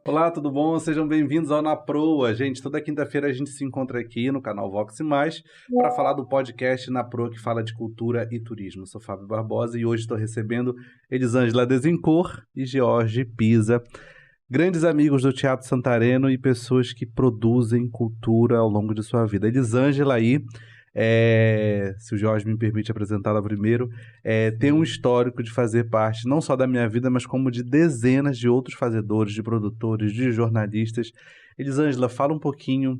Olá, tudo bom? Sejam bem-vindos ao Na Proa. Gente, toda quinta-feira a gente se encontra aqui no canal Vox e Mais para falar do podcast Na Proa, que fala de cultura e turismo. Eu sou Fábio Barbosa e hoje estou recebendo Elisângela Desencourt e George Pisa, grandes amigos do Teatro Santareno e pessoas que produzem cultura ao longo de sua vida. Elisângela aí, se o Jorge me permite apresentá-la primeiro, tem um histórico de fazer parte não só da minha vida, mas como de dezenas de outros fazedores, de produtores, de jornalistas. Elisângela, fala um pouquinho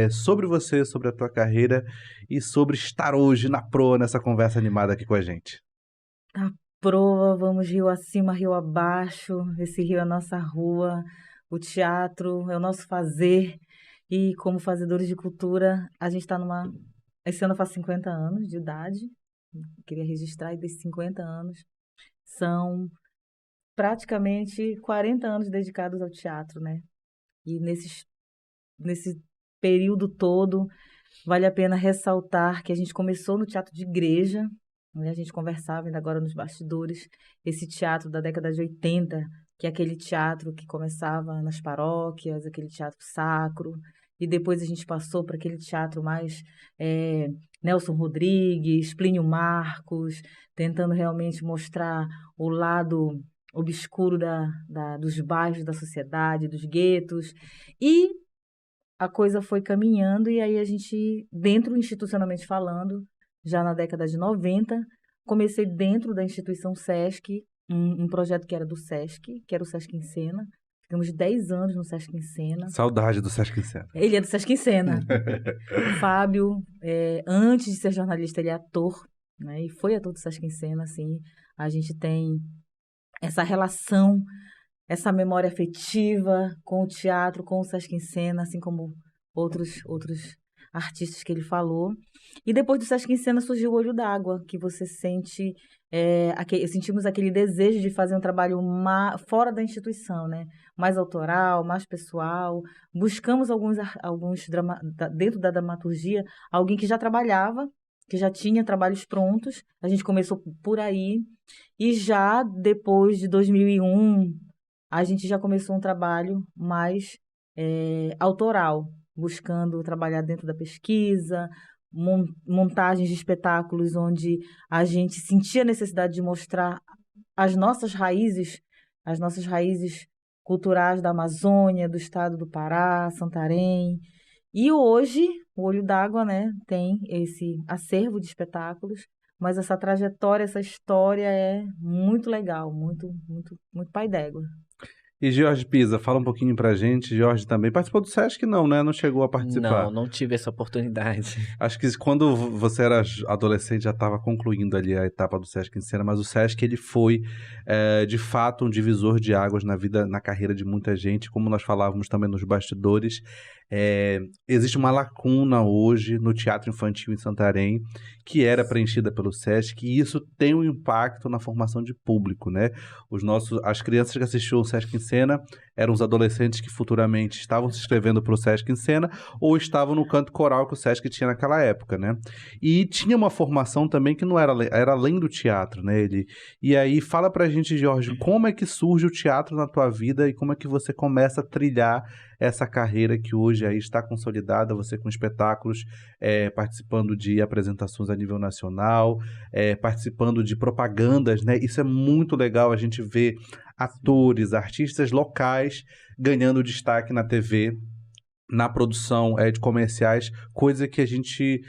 sobre você, sobre a tua carreira e sobre estar hoje na proa nessa conversa animada aqui com a gente. A proa, vamos rio acima, rio abaixo, esse rio é a nossa rua, o teatro é o nosso fazer, e como fazedores de cultura, a gente está numa... Esse ano faz 50 anos de idade, queria registrar, e desses 50 anos são praticamente 40 anos dedicados ao teatro, né? E nesse período todo, vale a pena ressaltar que a gente começou no teatro de igreja, né? A gente conversava ainda agora nos bastidores, esse teatro da década de 80, que é aquele teatro que começava nas paróquias, aquele teatro sacro, e depois a gente passou para aquele teatro mais Nelson Rodrigues, Plínio Marcos, tentando realmente mostrar o lado obscuro dos bairros, da sociedade, dos guetos, e a coisa foi caminhando e aí a gente, dentro institucionalmente falando, já na década de 90, comecei dentro da instituição SESC, um projeto que era do SESC, que era o SESC em Cena. Ficamos 10 anos no SESC em Cena. Saudade do Sesc em Cena. Ele é do SESC em Cena. O Fábio, antes de ser jornalista, ele é ator, né? E foi ator do SESC em Cena, assim. A gente tem essa relação, essa memória afetiva com o teatro, com o Sesc em Cena, assim como outros artistas que ele falou. E depois do Sesc em Cena surgiu o Olho d'Água, que você sente, sentimos aquele desejo de fazer um trabalho fora da instituição, né? Mais autoral, mais pessoal. Buscamos dentro da dramaturgia, alguém que já trabalhava, que já tinha trabalhos prontos. A gente começou por aí. E já depois de 2001, a gente já começou um trabalho mais autoral, buscando trabalhar dentro da pesquisa, montagens de espetáculos onde a gente sentia a necessidade de mostrar as nossas raízes culturais da Amazônia, do estado do Pará, Santarém. E hoje, o Olho d'Água, né, tem esse acervo de espetáculos, mas essa trajetória, essa história é muito legal, muito, muito, muito pai d'égua. E Jorge Pisa, fala um pouquinho pra gente. Jorge também participou do Sesc, não, né? Não chegou a participar. Não tive essa oportunidade. Acho que quando você era adolescente já estava concluindo ali a etapa do Sesc em Cena, mas o Sesc ele foi, de fato, um divisor de águas na vida, na carreira de muita gente, como nós falávamos também nos bastidores. Existe uma lacuna hoje no teatro infantil em Santarém, que era preenchida pelo Sesc, e isso tem um impacto na formação de público, né? As crianças que assistiam o Sesc em Cena eram os adolescentes que futuramente estavam se inscrevendo para o Sesc em Cena ou estavam no canto coral que o Sesc tinha naquela época, né? E tinha uma formação também que não era além do teatro, né? E aí, fala pra gente, Jorge, como é que surge o teatro na tua vida e como é que você começa a trilhar essa carreira que hoje aí está consolidada, você com espetáculos, participando de apresentações a nível nacional, participando de propagandas, né? Isso é muito legal, a gente vê atores, artistas locais ganhando destaque na TV, na produção de comerciais, coisa que a gente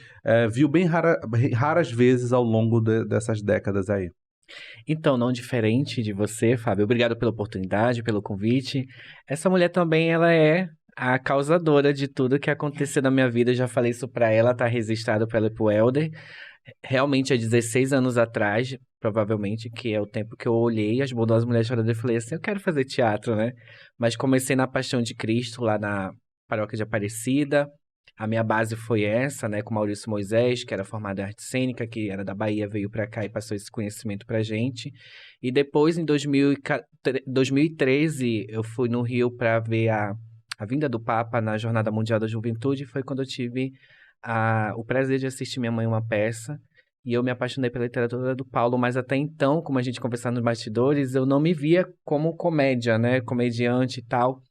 viu bem raras vezes ao longo dessas décadas aí. Então, não diferente de você, Fábio, obrigado pela oportunidade, pelo convite. Essa mulher também, ela é a causadora de tudo que aconteceu na minha vida. Eu já falei isso pra ela, tá registrado pra ela e pro Helder. Realmente, há 16 anos atrás, provavelmente, que é o tempo que eu olhei as Bondosas Mulheres Choradoras e falei assim, eu quero fazer teatro, né? Mas comecei na Paixão de Cristo, lá na Paróquia de Aparecida. A minha base foi essa, né, com Maurício Moisés, que era formado em arte cênica, que era da Bahia, veio pra cá e passou esse conhecimento pra gente. E depois, em 2013, eu fui no Rio para ver a vinda do Papa na Jornada Mundial da Juventude. Foi quando eu tive o prazer de assistir minha mãe uma peça. E eu me apaixonei pela literatura do Paulo, mas até então, como a gente conversava nos bastidores, eu não me via como comédia, né, comediante e tal.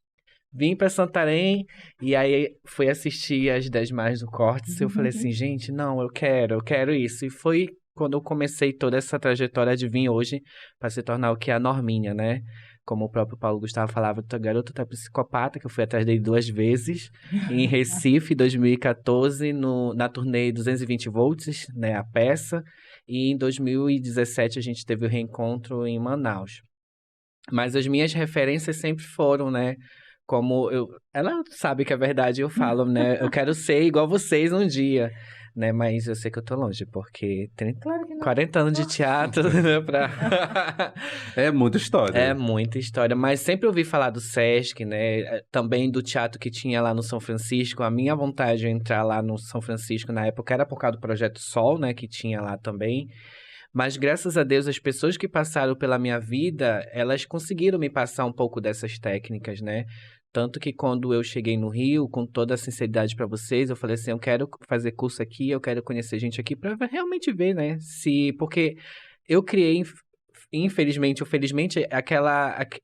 Vim pra Santarém e aí fui assistir as 10 mais do Cortes. Eu falei assim, gente, não, eu quero isso. E foi quando eu comecei toda essa trajetória de vir hoje para se tornar o que é a Norminha, né? Como o próprio Paulo Gustavo falava, tua garota tá psicopata, que eu fui atrás dele 2 vezes. Em Recife, 2014, na turnê 220 volts, né, a peça. E em 2017 a gente teve o reencontro em Manaus. Mas as minhas referências sempre foram, né? Como eu. Ela sabe que é verdade, eu falo, né? Eu quero ser igual vocês um dia, né? Mas eu sei que eu tô longe, porque 30, Claro que não. 40 anos de teatro, né? É muita história. É muita história, mas sempre ouvi falar do Sesc, né? Também do teatro que tinha lá no São Francisco. A minha vontade de entrar lá no São Francisco na época era por causa do Projeto Sol, né? Que tinha lá também. Mas graças a Deus, as pessoas que passaram pela minha vida, elas conseguiram me passar um pouco dessas técnicas, né? Tanto que quando eu cheguei no Rio, com toda a sinceridade para vocês, eu falei assim, eu quero fazer curso aqui, eu quero conhecer gente aqui para realmente ver, né? Porque eu criei, infelizmente ou felizmente,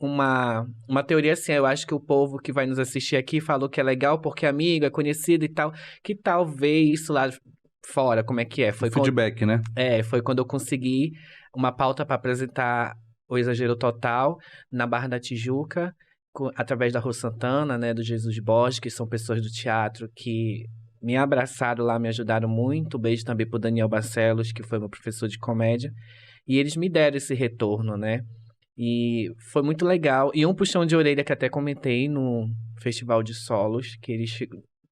uma teoria assim, eu acho que o povo que vai nos assistir aqui falou que é legal porque é amigo, é conhecido e tal, que talvez isso lá fora, como é que é? Foi feedback, né? Foi quando eu consegui uma pauta para apresentar o Exagero Total na Barra da Tijuca, através da Rô Santana, né, do Jesus Borges, que são pessoas do teatro que me abraçaram lá, me ajudaram muito. Beijo também pro Daniel Barcelos, que foi meu professor de comédia. E eles me deram esse retorno, né? E foi muito legal. E um puxão de orelha que até comentei no Festival de Solos, que eles,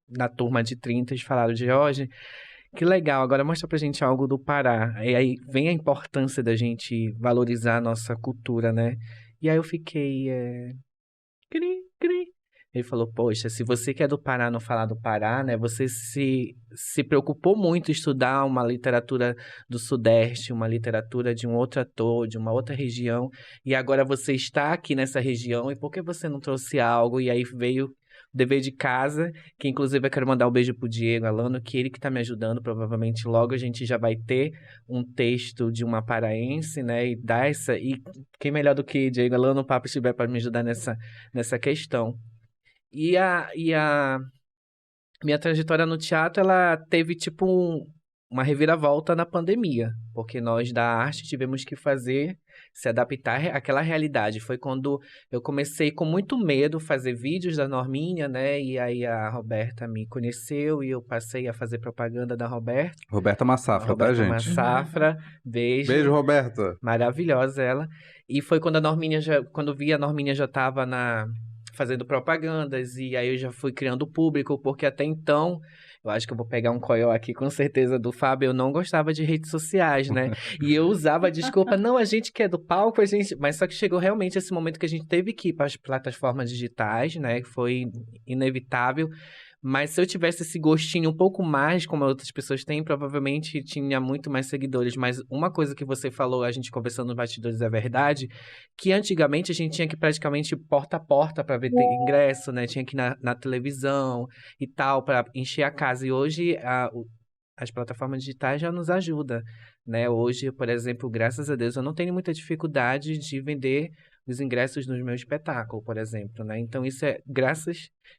na turma de 30, eles falaram, Jorge, que legal, agora mostra pra gente algo do Pará. E aí vem a importância da gente valorizar a nossa cultura, né? E aí eu fiquei... Cri, cri. Ele falou, poxa, se você que é do Pará não falar do Pará, né? Você se preocupou muito em estudar uma literatura do Sudeste, uma literatura de um outro ator, de uma outra região. E agora você está aqui nessa região, e por que você não trouxe algo? E aí veio o dever de casa, que inclusive eu quero mandar um beijo pro Diego Alano, que ele que tá me ajudando, provavelmente logo a gente já vai ter um texto de uma paraense, né, e dar essa, e quem melhor do que Diego Alano, o Papo estiver para me ajudar nessa questão. E a minha trajetória no teatro, ela teve tipo uma reviravolta na pandemia, porque nós da arte tivemos que se adaptar àquela realidade. Foi quando eu comecei com muito medo fazer vídeos da Norminha, né? E aí a Roberta me conheceu e eu passei a fazer propaganda da Roberta. Roberta Massafra, Roberta tá, gente? Massafra, beijo. Beijo, Roberta. Maravilhosa ela. E foi quando quando vi a Norminha já estava fazendo propagandas, e aí eu já fui criando público, porque até então, eu acho que eu vou pegar um coió aqui com certeza do Fábio, eu não gostava de redes sociais, né? E eu usava a desculpa, não, a gente que é do palco, a gente... Mas só que chegou realmente esse momento que a gente teve que ir para as plataformas digitais, né? Que foi inevitável. Mas se eu tivesse esse gostinho um pouco mais, como outras pessoas têm, provavelmente tinha muito mais seguidores. Mas uma coisa que você falou, a gente conversando nos bastidores, é verdade, que antigamente a gente tinha que praticamente porta a porta para vender ingresso, né? Tinha que ir na televisão e tal, para encher a casa. E hoje as plataformas digitais já nos ajudam, né? Hoje, por exemplo, graças a Deus, eu não tenho muita dificuldade de vender os ingressos nos meus espetáculos, por exemplo, né? Então, isso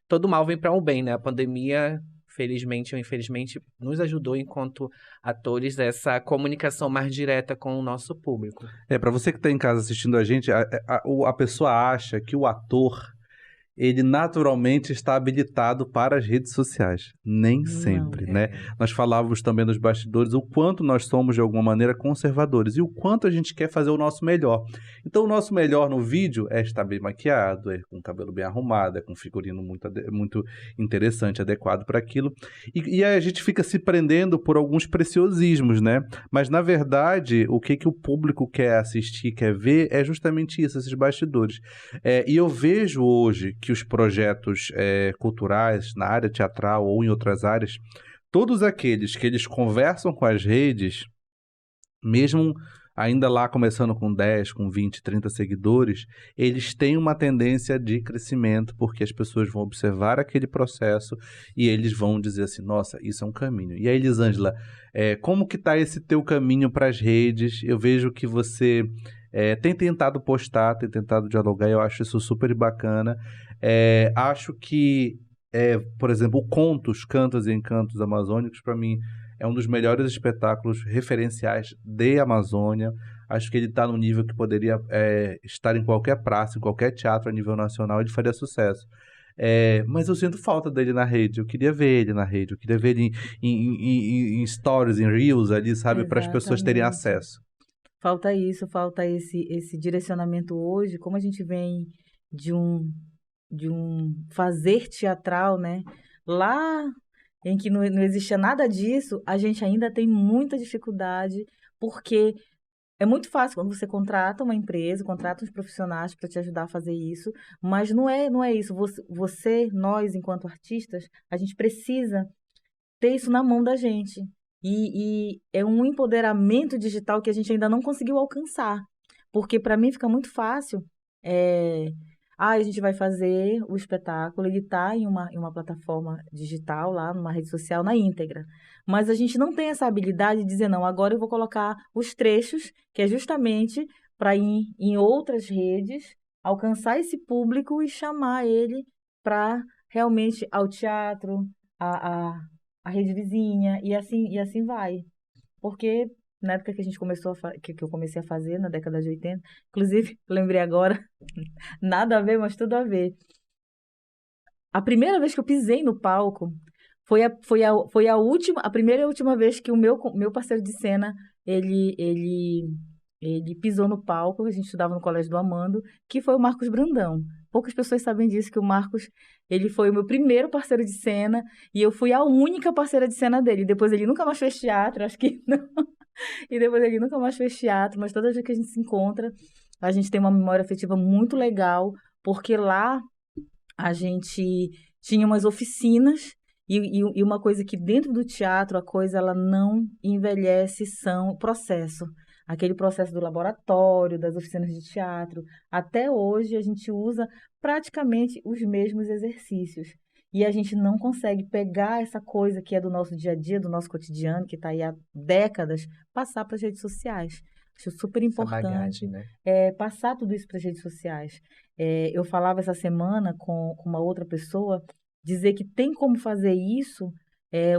todo mal vem para um bem, né? A pandemia, felizmente ou infelizmente, nos ajudou enquanto atores dessa comunicação mais direta com o nosso público. Para você que tá em casa assistindo a gente, a pessoa acha que o ator, ele naturalmente está habilitado para as redes sociais. Nem sempre, né? Nós falávamos também nos bastidores o quanto nós somos, de alguma maneira, conservadores e o quanto a gente quer fazer o nosso melhor. Então, o nosso melhor no vídeo é estar bem maquiado, é com o cabelo bem arrumado, é com um figurino muito interessante, adequado para aquilo. E aí a gente fica se prendendo por alguns preciosismos, né? Mas, na verdade, o que o público quer assistir, quer ver, é justamente isso, esses bastidores. E eu vejo hoje que os projetos culturais na área teatral ou em outras áreas, todos aqueles que eles conversam com as redes, mesmo ainda lá começando com 10, com 20, 30 seguidores, eles têm uma tendência de crescimento, porque as pessoas vão observar aquele processo e eles vão dizer assim, nossa, isso é um caminho. E aí, Elisângela, como que tá esse teu caminho para as redes? Eu vejo que você tem tentado postar, tem tentado dialogar, eu acho isso super bacana. Acho que, por exemplo, o Contos, Cantos e Encantos Amazônicos, para mim, é um dos melhores espetáculos referenciais de Amazônia. Acho que ele está no nível que poderia estar em qualquer praça, em qualquer teatro a nível nacional, ele faria sucesso. Mas eu sinto falta dele na rede. Eu queria ver ele na rede. Eu queria ver ele em stories, em reels ali, sabe? Para as pessoas terem Exatamente. acesso. Falta isso, falta esse direcionamento hoje, como a gente vem de um fazer teatral, né? Lá em que não existia nada disso, a gente ainda tem muita dificuldade, porque é muito fácil quando você contrata uma empresa, contrata uns profissionais para te ajudar a fazer isso, mas não é isso. Nós, enquanto artistas, a gente precisa ter isso na mão da gente. E é um empoderamento digital que a gente ainda não conseguiu alcançar. Porque para mim fica muito fácil. é, a gente vai fazer o espetáculo, ele está em uma plataforma digital, lá numa rede social, na íntegra. Mas a gente não tem essa habilidade de dizer, não, agora eu vou colocar os trechos, que é justamente para ir em outras redes, alcançar esse público e chamar ele para realmente ao teatro, a rede vizinha, e assim vai. Porque na época que a gente começou que eu comecei a fazer, na década de 80, inclusive, lembrei agora, nada a ver, mas tudo a ver. A primeira vez que eu pisei no palco foi a última, a primeira e a última vez que o meu parceiro de cena, ele pisou no palco. A gente estudava no Colégio do Amando, que foi o Marcos Brandão. Poucas pessoas sabem disso, que o Marcos, ele foi o meu primeiro parceiro de cena, e eu fui a única parceira de cena dele. Depois ele nunca mais fez teatro, acho que não. E depois ele nunca mais fez teatro, mas toda vez que a gente se encontra, a gente tem uma memória afetiva muito legal, porque lá a gente tinha umas oficinas, e uma coisa que dentro do teatro, a coisa ela não envelhece, são o processo. Aquele processo do laboratório, das oficinas de teatro. Até hoje a gente usa praticamente os mesmos exercícios. E a gente não consegue pegar essa coisa que é do nosso dia a dia, do nosso cotidiano, que está aí há décadas, passar para as redes sociais. Acho super Essa importante bagagem, né? passar tudo isso para as redes sociais. Eu falava essa semana com uma outra pessoa, dizer que tem como fazer isso,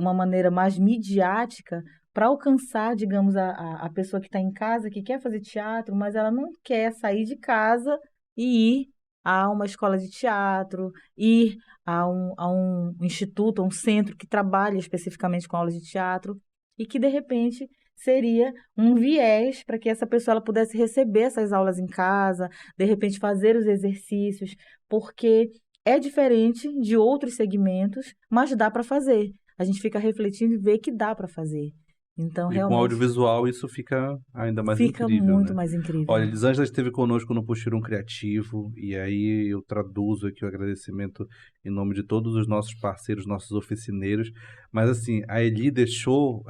uma maneira mais midiática, para alcançar, digamos, a pessoa que está em casa, que quer fazer teatro, mas ela não quer sair de casa e ir a uma escola de teatro, ir a um instituto, a um centro que trabalha especificamente com aulas de teatro, e que, de repente, seria um viés para que essa pessoa ela pudesse receber essas aulas em casa, de repente fazer os exercícios, porque é diferente de outros segmentos, mas dá para fazer. A gente fica refletindo e vê que dá para fazer. Então, E com realmente, audiovisual isso fica ainda mais fica incrível, muito né? mais incrível. Olha, Elisângela esteve conosco no Puxirum Criativo, e aí eu traduzo aqui o agradecimento em nome de todos os nossos parceiros, nossos oficineiros. Mas assim, a Eli deixou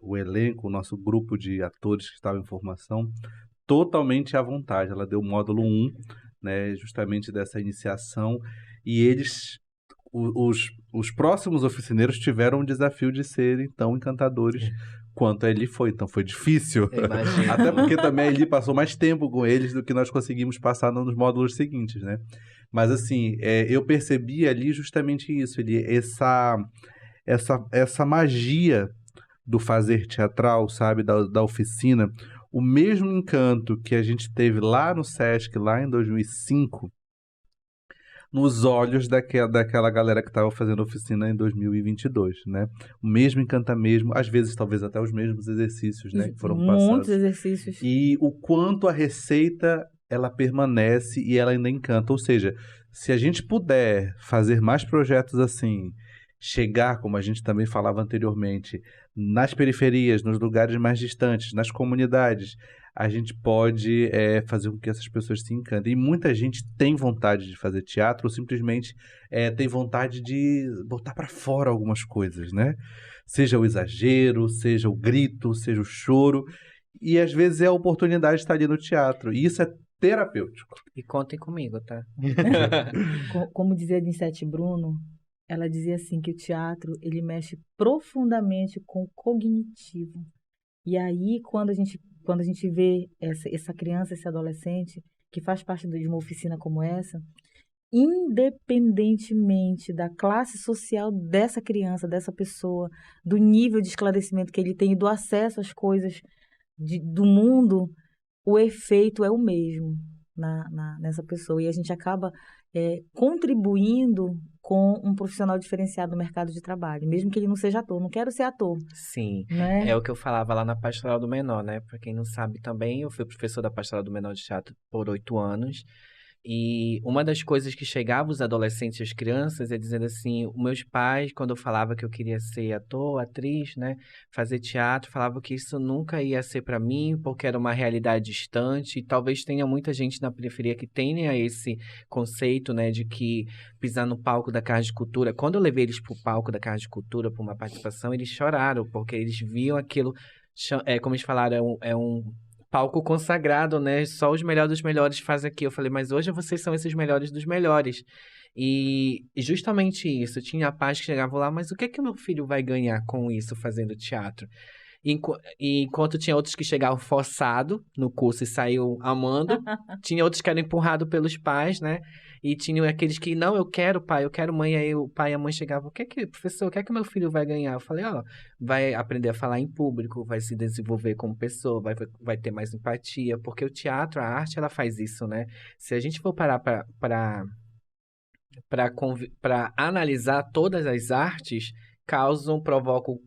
o elenco, o nosso grupo de atores que estava em formação, totalmente à vontade. Ela deu o módulo 1, né, justamente dessa iniciação, e os próximos oficineiros tiveram o desafio de serem tão encantadores quanto a Eli foi. Então foi difícil. Eu imagino. Até porque também a Eli passou mais tempo com eles do que nós conseguimos passar nos módulos seguintes, né? Mas assim, eu percebi ali justamente isso, Eli, essa magia do fazer teatral, sabe, da oficina, o mesmo encanto que a gente teve lá no Sesc, lá em 2005, nos olhos daquela galera que estava fazendo oficina em 2022, né? O mesmo encanta mesmo, às vezes talvez até os mesmos exercícios, né, que foram Muitos passados. exercícios. E o quanto a receita ela permanece e ela ainda encanta. Ou seja, se a gente puder fazer mais projetos assim, chegar, como a gente também falava anteriormente, nas periferias, nos lugares mais distantes, nas comunidades, a gente pode fazer com que essas pessoas se encantem. E muita gente tem vontade de fazer teatro ou simplesmente tem vontade de botar para fora algumas coisas, né? Seja o exagero, seja o grito, seja o choro. E às vezes é a oportunidade de estar ali no teatro. E isso é terapêutico. E contem comigo, tá? Como dizia a Ninsete Bruno, ela dizia assim que o teatro ele mexe profundamente com o cognitivo. E aí, quando a gente vê essa criança, esse adolescente, que faz parte de uma oficina como essa, independentemente da classe social dessa criança, dessa pessoa, do nível de esclarecimento que ele tem e do acesso às coisas do mundo, o efeito é o mesmo nessa pessoa. E a gente acaba contribuindo com um profissional diferenciado no mercado de trabalho, mesmo que ele não seja ator. Não quero ser ator, Sim, né? é o que eu falava lá na Pastoral do Menor, né? Pra quem não sabe também, eu fui professor da Pastoral do Menor de Teatro por 8 anos. E uma das coisas que chegava os adolescentes e as crianças é dizendo assim, os meus pais, quando eu falava que eu queria ser ator, atriz, né, fazer teatro, falavam que isso nunca ia ser para mim, porque era uma realidade distante, e talvez tenha muita gente na periferia que tenha esse conceito, né, de que pisar no palco da Casa de Cultura, quando eu levei eles pro palco da Casa de Cultura para uma participação, eles choraram, porque eles viam aquilo, como eles falaram, é um palco consagrado, né? Só os melhores dos melhores fazem aqui. Eu falei, mas hoje vocês são esses melhores dos melhores. E justamente isso, tinha pais que chegavam lá, mas o que é que o meu filho vai ganhar com isso fazendo teatro? E enquanto tinha outros que chegavam forçado no curso e saiu amando, tinha outros que eram empurrados pelos pais, né? E tinha aqueles que, não, eu quero pai, eu quero mãe. Aí o pai e a mãe chegavam, professor, o que é que meu filho vai ganhar? Eu falei, ó, vai aprender a falar em público, vai se desenvolver como pessoa, vai ter mais empatia, porque o teatro, a arte, ela faz isso, né? Se a gente for parar para analisar todas as artes, provocam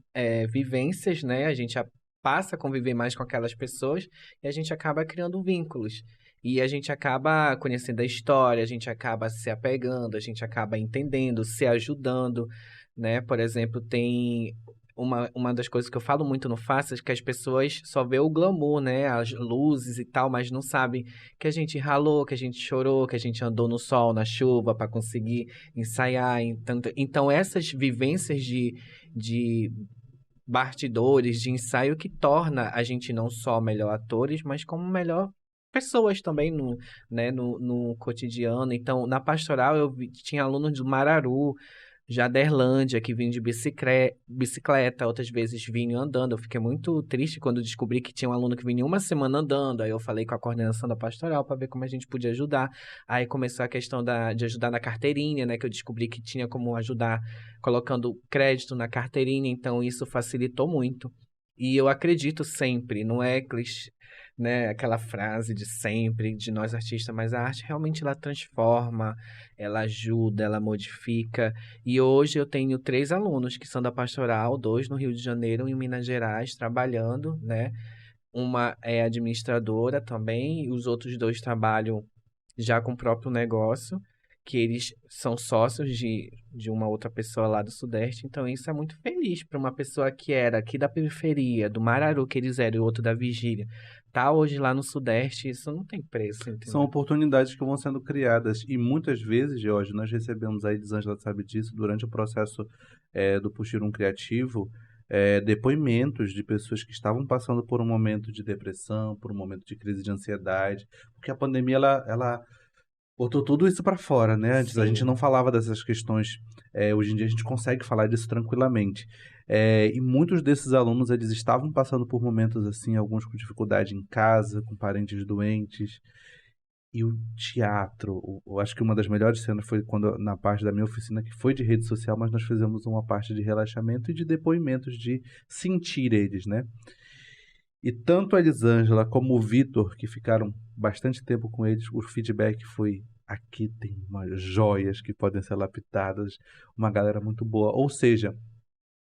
vivências, né? A gente passa a conviver mais com aquelas pessoas e a gente acaba criando vínculos. E a gente acaba conhecendo a história, a gente acaba se apegando, a gente acaba entendendo, se ajudando, né? Por exemplo, tem uma das coisas que eu falo muito no Faça é que as pessoas só vê o glamour, né? As luzes e tal, mas não sabem que a gente ralou, que a gente chorou, que a gente andou no sol, na chuva para conseguir ensaiar. Então essas vivências de bastidores, de ensaio, que torna a gente não só melhor atores, mas como melhor pessoas também no cotidiano. Então, na pastoral, tinha alunos do Mararu, Jaderlândia, que vinham de bicicleta, outras vezes vinham andando. Eu fiquei muito triste quando descobri que tinha um aluno que vinha uma semana andando. Aí eu falei com a coordenação da pastoral para ver como a gente podia ajudar. Aí começou a questão de ajudar na carteirinha, né? Que eu descobri que tinha como ajudar colocando crédito na carteirinha. Então isso facilitou muito. E eu acredito sempre, não é clichê, né, aquela frase de sempre, de nós artistas, mas a arte realmente ela transforma, ela ajuda, ela modifica. E hoje eu tenho 3 alunos que são da Pastoral, 2 no Rio de Janeiro, um em Minas Gerais, trabalhando, né? Uma é administradora também, e os outros 2 trabalham já com o próprio negócio, que eles são sócios de uma outra pessoa lá do Sudeste. Então isso é muito feliz para uma pessoa que era aqui da periferia, do Mararu, que eles eram, e o outro da Vigília. Tá hoje lá no Sudeste, isso não tem preço, São entendeu? oportunidades que vão sendo criadas e muitas vezes, Jorge, nós recebemos aí, Elisângela sabe disso, durante o processo do Puxirum Criativo, depoimentos de pessoas que estavam passando por um momento de depressão, por um momento de crise de ansiedade, porque a pandemia, ela botou tudo isso para fora, né? Antes a gente Sim, não falava dessas questões, hoje em dia a gente consegue falar disso tranquilamente. E muitos desses alunos, eles estavam passando por momentos assim, alguns com dificuldade em casa, com parentes doentes, e o teatro, eu acho que uma das melhores cenas foi quando, na parte da minha oficina, que foi de rede social, mas nós fizemos uma parte de relaxamento e de depoimentos, de sentir eles, né? E tanto a Elisângela como o Vitor, que ficaram bastante tempo com eles, o feedback foi: aqui tem umas joias que podem ser lapitadas, uma galera muito boa. Ou seja,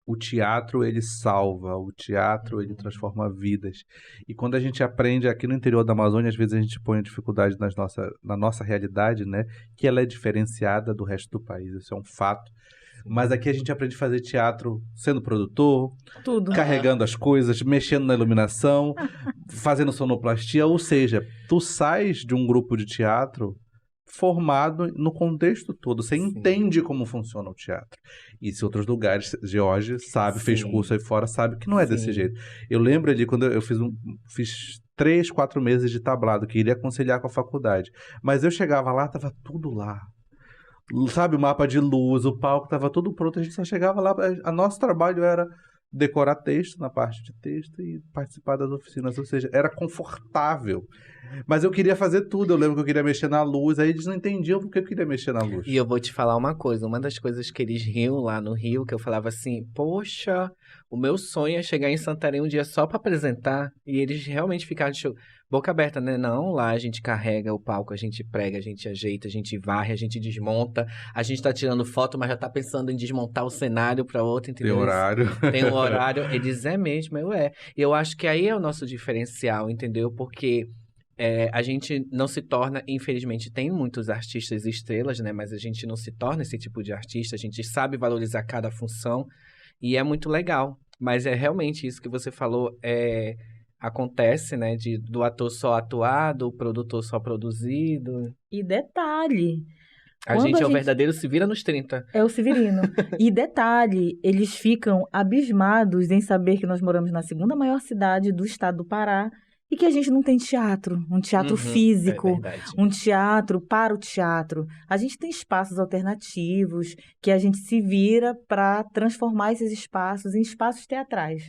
o teatro ele salva, o teatro ele transforma vidas. E quando a gente aprende aqui no interior da Amazônia, às vezes a gente põe a dificuldade na nossa realidade, né? Que ela é diferenciada do resto do país, isso é um fato. Mas aqui a gente aprende a fazer teatro sendo produtor, Tudo. carregando as coisas, mexendo na iluminação, fazendo sonoplastia. Ou seja, tu sais de um grupo de teatro formado no contexto todo. Você sim, entende como funciona o teatro. E se outros lugares, George sabe, fez sim, curso aí fora, sabe que não é desse sim. jeito. Eu lembro ali quando eu fiz 3, 4 meses de tablado, que iria conciliar com a faculdade. Mas eu chegava lá, tava tudo lá. Sabe, o mapa de luz, o palco tava tudo pronto, a gente só chegava lá, a nosso trabalho era decorar texto na parte de texto e participar das oficinas, ou seja, era confortável. Mas eu queria fazer tudo, eu lembro que eu queria mexer na luz, aí eles não entendiam porque eu queria mexer na luz. E eu vou te falar uma coisa, uma das coisas que eles riam lá no Rio, que eu falava assim, poxa, o meu sonho é chegar em Santarém um dia só pra apresentar, e eles realmente ficaram de boca aberta, né? Não, lá a gente carrega o palco, a gente prega, a gente ajeita, a gente varre, a gente desmonta, a gente tá tirando foto, mas já tá pensando em desmontar o cenário pra outra, entendeu? Tem horário. Tem um horário, eles é mesmo, eu é. E eu acho que aí é o nosso diferencial, entendeu? Porque... a gente não se torna, infelizmente, tem muitos artistas estrelas, né? Mas a gente não se torna esse tipo de artista, a gente sabe valorizar cada função e é muito legal. Mas é realmente isso que você falou, acontece, né? Do ator só atuar, do produtor só produzir. E detalhe, A quando gente é o verdadeiro se vira nos 30. é o Severino. E detalhe, eles ficam abismados em saber que nós moramos na segunda maior cidade do estado do Pará e que a gente não tem teatro, um teatro físico, É verdade. um teatro para o teatro. A gente tem espaços alternativos que a gente se vira para transformar esses espaços em espaços teatrais.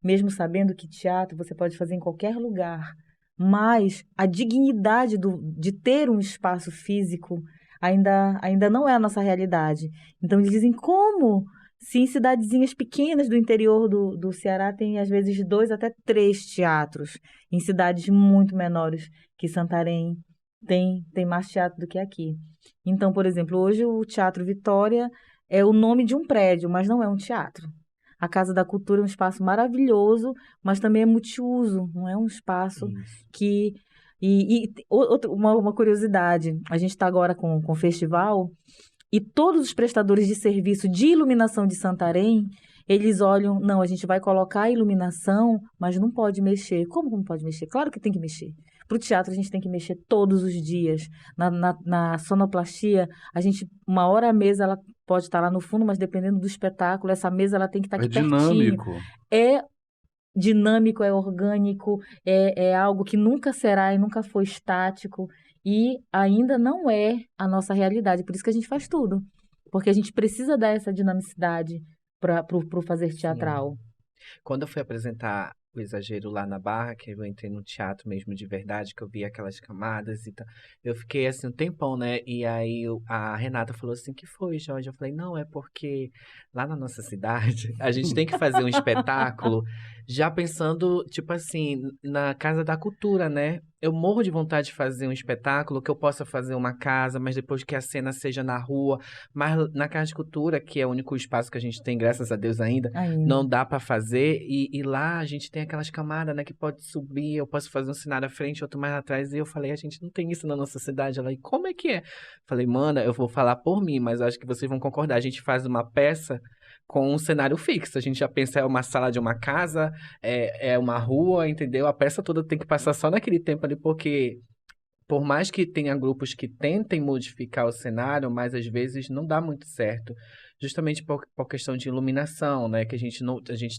Mesmo sabendo que teatro você pode fazer em qualquer lugar, mas a dignidade de ter um espaço físico ainda não é a nossa realidade. Então, eles dizem como, se em cidadezinhas pequenas do interior do Ceará tem, às vezes, 2 até 3 teatros. Em cidades muito menores que Santarém tem mais teatro do que aqui. Então, por exemplo, hoje o Teatro Vitória é o nome de um prédio, mas não é um teatro. A Casa da Cultura é um espaço maravilhoso, mas também é multiuso, não é um espaço que... uma curiosidade, a gente está agora com o festival e todos os prestadores de serviço de iluminação de Santarém, eles olham, não, a gente vai colocar a iluminação, mas não pode mexer. Como não pode mexer? Claro que tem que mexer. Para o teatro a gente tem que mexer todos os dias. Na sonoplastia, uma hora a mesa ela pode estar lá no fundo, mas dependendo do espetáculo, essa mesa ela tem que estar aqui pertinho. Dinâmico. É dinâmico, é orgânico, é algo que nunca será e nunca foi estático e ainda não é a nossa realidade. Por isso que a gente faz tudo, porque a gente precisa dar essa dinamicidade para o fazer teatral. Sim. Quando eu fui apresentar o Exagero lá na Barra, que eu entrei no teatro mesmo de verdade, que eu vi aquelas camadas e tal, eu fiquei assim um tempão, né? E aí a Renata falou assim, que foi, Jorge? Eu falei, não, é porque lá na nossa cidade a gente tem que fazer um espetáculo já pensando, tipo assim, na Casa da Cultura, né? Eu morro de vontade de fazer um espetáculo, que eu possa fazer uma casa, mas depois que a cena seja na rua, mas na Casa de Cultura, que é o único espaço que a gente tem, graças a Deus ainda. Não dá pra fazer, e lá a gente tem aquelas camadas, né, que pode subir, eu posso fazer um cenário à frente, outro mais atrás, e eu falei, a gente não tem isso na nossa cidade. Ela, e como é que é? Falei, mana, eu vou falar por mim, mas eu acho que vocês vão concordar, a gente faz uma peça com um cenário fixo, a gente já pensa, é uma sala de uma casa, é uma rua, entendeu? A peça toda tem que passar só naquele tempo ali, porque... Por mais que tenha grupos que tentem modificar o cenário, mas às vezes não dá muito certo. Justamente por questão de iluminação, né? Que a gente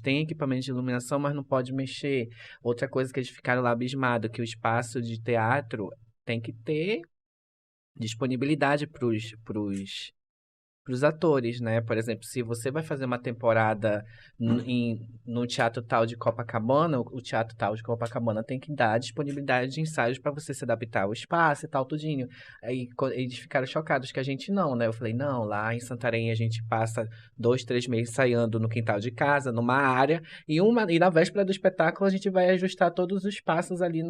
tem equipamento de iluminação, mas não pode mexer. Outra coisa que eles ficaram lá abismados, que o espaço de teatro tem que ter disponibilidade pros atores, né? Por exemplo, se você vai fazer uma temporada no Teatro Tal de Copacabana, o Teatro Tal de Copacabana tem que dar disponibilidade de ensaios para você se adaptar ao espaço e tal, tudinho. Aí eles ficaram chocados que a gente não, né? Eu falei, não, lá em Santarém a gente passa 2, 3 meses ensaiando no quintal de casa, numa área, e na véspera do espetáculo a gente vai ajustar todos os passos ali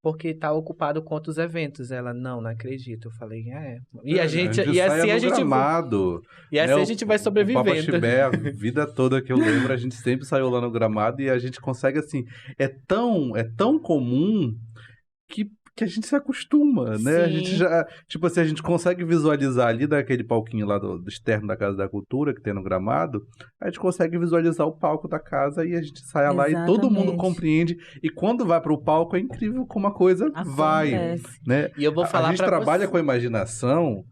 porque tá ocupado com outros eventos. Ela, não acredito. Eu falei, E a gente, e assim a gente Gramado. E assim a gente vai sobrevivendo. O Papa Chibé, a vida toda que eu lembro, a gente sempre saiu lá no Gramado e a gente consegue, assim, é tão comum que a gente se acostuma, né? Sim. A gente já, tipo assim, a gente consegue visualizar ali daquele palquinho lá do externo da Casa da Cultura, que tem no Gramado, a gente consegue visualizar o palco da casa e a gente sai lá e todo mundo compreende. E quando vai pro palco, é incrível como a coisa vai, né? E eu vou falar a gente trabalha com a imaginação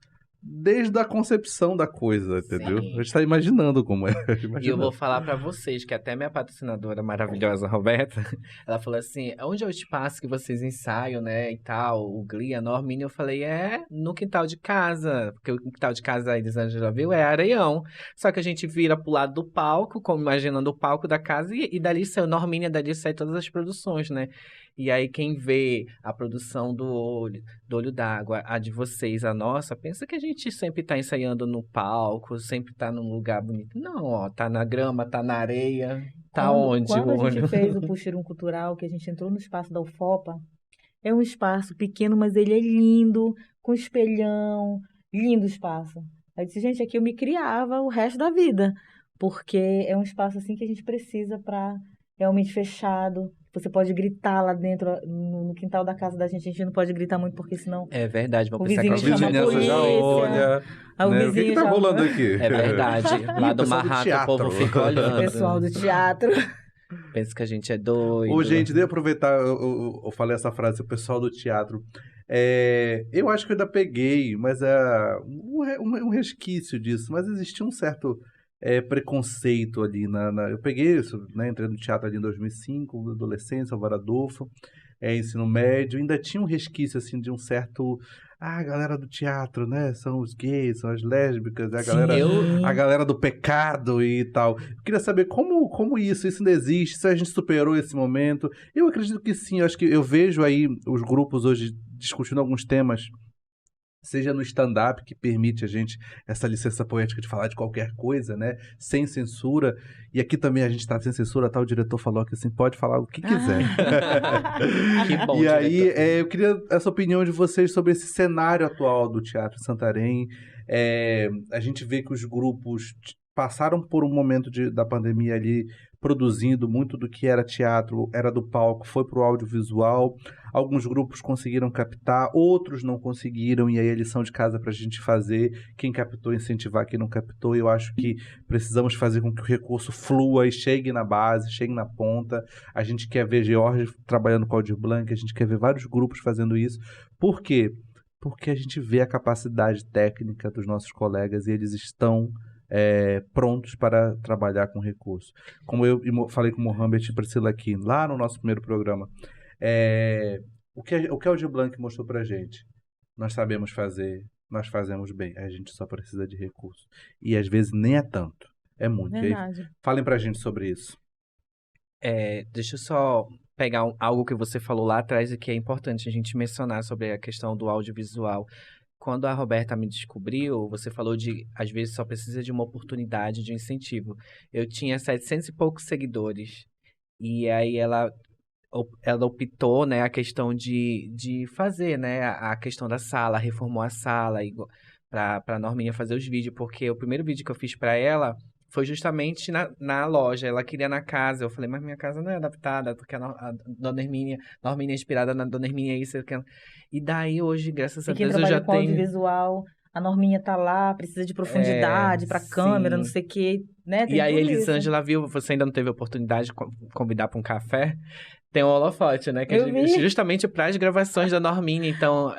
desde a concepção da coisa, entendeu? Sim. A gente tá imaginando como é. E eu vou falar pra vocês que até minha patrocinadora maravilhosa, Roberta, ela falou assim, onde é o espaço que vocês ensaiam, né, e tal, o Glee, a Normini, eu falei, no quintal de casa, porque o quintal de casa, a Elisângela viu, é areião, só que a gente vira pro lado do palco, como imaginando o palco da casa, e dali sai o Normini, dali sai todas as produções, né, e aí quem vê a produção do Olho d'Água, a de vocês, a nossa, pensa que a gente sempre tá ensaiando no palco, sempre tá num lugar bonito. Não, ó, tá na grama, tá na areia, tá onde Quando o a gente olho? fez o Puxirum Cultural, que a gente entrou no espaço da UFOPA, é um espaço pequeno, mas ele é lindo, com espelhão, lindo espaço. Aí eu disse, gente, aqui eu me criava o resto da vida, porque é um espaço assim que a gente precisa para realmente fechado. Você pode gritar lá dentro, no quintal da casa da gente. A gente não pode gritar muito, porque senão É verdade, vou o pensar que vizinho A a gente chama a vizinhança já polícia. olha, Aí o né? O que vizinho tá já- rolando aqui? É verdade. Lá Ih, do pessoal do Marrato o povo teatro. fica o olhando. pessoal do teatro. Pensa que a gente é doido. Ô, gente, deixa eu aproveitar, eu falei essa frase, o pessoal do teatro. Eu acho que eu ainda peguei, mas é um resquício disso, mas existia um certo preconceito ali. Eu peguei isso, né? Entrei no teatro ali em 2005, adolescência, Alvar Adolfo, ensino médio, ainda tinha um resquício assim de um certo. Ah, a galera do teatro, né? São os gays, são as lésbicas, a galera. Sim. A galera do pecado e tal. Eu queria saber como isso ainda existe, se a gente superou esse momento. Eu acredito que sim, eu acho que eu vejo aí os grupos hoje discutindo alguns temas, seja no stand-up, que permite a gente essa licença poética de falar de qualquer coisa, né? Sem censura. E aqui também a gente tá sem censura, tá? O diretor falou que assim, pode falar o que quiser. Que bom, E aí, diretor. eu queria essa opinião de vocês sobre esse cenário atual do Teatro em Santarém. A gente vê que os grupos passaram por um momento da pandemia ali, produzindo muito do que era teatro, era do palco, foi para o audiovisual. Alguns grupos conseguiram captar, outros não conseguiram, e aí a lição de casa para a gente fazer. Quem captou, incentivar quem não captou. Eu acho que precisamos fazer com que o recurso flua e chegue na base, chegue na ponta. A gente quer ver George trabalhando com o Aldir Blanc, a gente quer ver vários grupos fazendo isso. Por quê? Porque a gente vê a capacidade técnica dos nossos colegas e eles estão prontos para trabalhar com recurso. Como eu falei com o Mohamed e Priscila aqui, lá no nosso primeiro programa, o que o Aldir Blanc mostrou pra gente? Nós sabemos fazer, nós fazemos bem, a gente só precisa de recurso. E às vezes nem é tanto, é muito. E aí, Verdade. falem pra gente sobre isso. Deixa eu só pegar algo que você falou lá atrás e que é importante a gente mencionar sobre a questão do audiovisual. Quando a Roberta me descobriu, você falou de, às vezes, só precisa de uma oportunidade, de um incentivo. Eu tinha 700 e poucos seguidores. E aí ela optou, né, a questão de fazer, né, a questão da sala, reformou a sala pra Norminha fazer os vídeos, porque o primeiro vídeo que eu fiz pra ela foi justamente na loja. Ela queria na casa. Eu falei, mas minha casa não é adaptada, porque a Dona Hermínia é inspirada na Dona Hermínia, isso, aquilo. E daí hoje, graças a E quem Deus, eu trabalha já com tenho... audiovisual, a Norminha tá lá, precisa de profundidade pra câmera, sim. não sei o quê, né? Tem E aí a tudo isso. Elisângela viu, você ainda não teve a oportunidade de convidar para um café, tem um holofote, né? Que Eu vi. justamente para as gravações da Norminha. Então,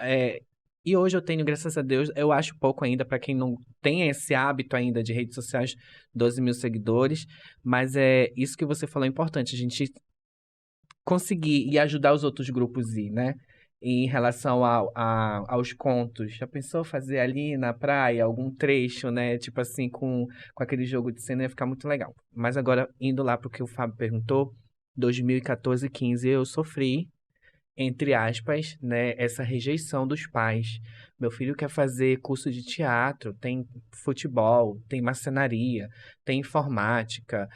e hoje eu tenho, graças a Deus, eu acho pouco ainda para quem não tem esse hábito ainda de redes sociais, 12 mil seguidores, mas isso que você falou é importante, a gente conseguir e ajudar os outros grupos a ir, né? Em relação aos contos, já pensou fazer ali na praia algum trecho, né? Tipo assim, com aquele jogo de cena, ia ficar muito legal. Mas agora, indo lá pro que o Fábio perguntou, 2014 e 15 eu sofri, entre aspas, né, essa rejeição dos pais. Meu filho quer fazer curso de teatro, tem futebol, tem marcenaria, tem informática,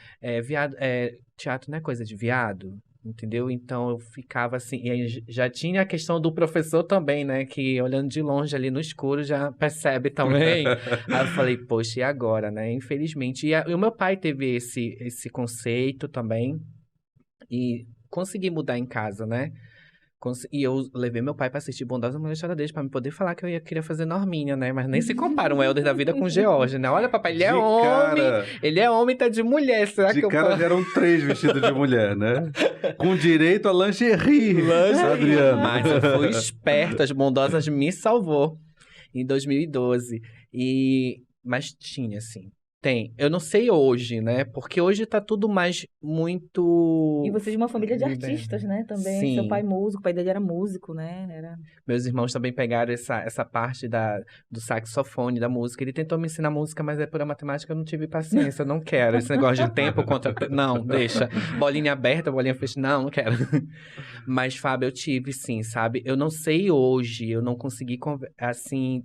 teatro não é coisa de viado, entendeu? Então eu ficava assim, e aí já tinha a questão do professor também, né, que olhando de longe ali no escuro já percebe também. Aí eu falei, poxa, e agora, né? Infelizmente. E o meu pai teve esse conceito também, e consegui mudar em casa, né? E eu levei meu pai pra assistir Bondosa Mulher Choradeiras pra me poder falar que eu queria fazer Norminha, né? Mas nem se compara um Helder da vida com o George, né? Olha, papai, ele é homem! Ele é homem, tá de mulher, será que eu posso? De cara eram 3 vestidos de mulher, né? Com direito a lingerie, Adriano. Mas eu fui esperto, as Bondosas me salvou. em 2012. Mas tinha, assim. Tem. Eu não sei hoje, né? Porque hoje tá tudo mais muito. E você de uma família de Libera. artistas, né? Também, seu Sim. pai músico, o pai dele era músico, né? Meus irmãos também pegaram essa parte do saxofone, da música. Ele tentou me ensinar música, mas é pura matemática, eu não tive paciência, eu não quero. Esse negócio de tempo contra... Não, deixa. Bolinha aberta, bolinha fechada. Não quero. Mas, Fábio, eu tive sim, sabe? Eu não sei hoje, eu não consegui, assim...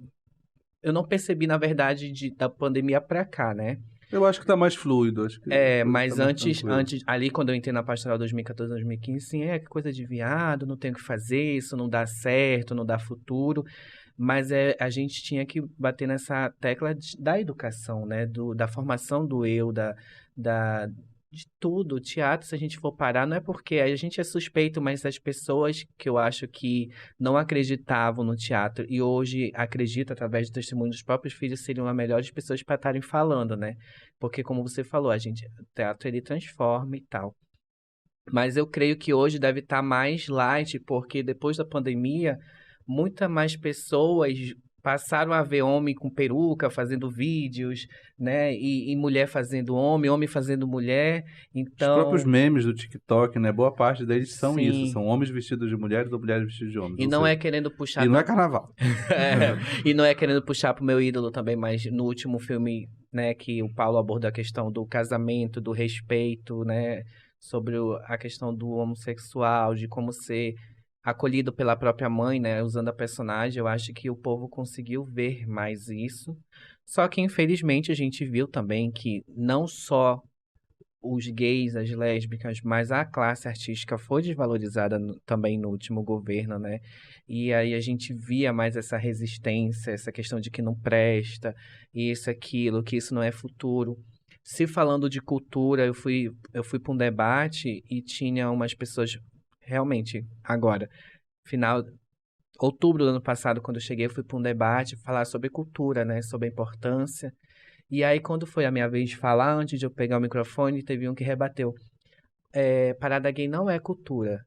Eu não percebi, na verdade, da pandemia pra cá, né? Eu acho que tá mais fluido. Acho que Mas tá mais tranquilo. ali quando eu entrei na pastoral 2014, 2015, sim, que coisa de viado, não tenho o que fazer, isso não dá certo, não dá futuro. Mas a gente tinha que bater nessa tecla da educação, né? Da formação do eu, de tudo. O teatro, se a gente for parar, não é porque a gente é suspeito, mas as pessoas que eu acho que não acreditavam no teatro e hoje acreditam através do testemunho dos próprios filhos seriam as melhores pessoas para estarem falando, né? Porque, como você falou, o teatro ele transforma e tal. Mas eu creio que hoje deve estar mais light, porque depois da pandemia, muitas mais pessoas passaram a ver homem com peruca fazendo vídeos, né? E mulher fazendo homem, homem fazendo mulher. Os próprios Então, memes do TikTok, né? Boa parte deles são isso. sim. São homens vestidos de mulheres ou mulheres vestidas de homens. E ou não seja, é querendo puxar. E não é carnaval. E não é querendo puxar pro meu ídolo também, mas no último filme, né, que o Paulo abordou a questão do casamento, do respeito, né, sobre a questão do homossexual, de como ser acolhido pela própria mãe, né, usando a personagem, eu acho que o povo conseguiu ver mais isso. Só que, infelizmente, a gente viu também que não só os gays, as lésbicas, mas a classe artística foi desvalorizada também no último governo, né? E aí a gente via mais essa resistência, essa questão de que não presta, isso, aquilo, que isso não é futuro. Se falando de cultura, eu fui para um debate e tinha umas pessoas, realmente, agora, final, outubro do ano passado, quando eu cheguei, eu fui para um debate falar sobre cultura, né? Sobre a importância. E aí, quando foi a minha vez de falar, antes de eu pegar o microfone, teve um que rebateu. Parada gay não é cultura.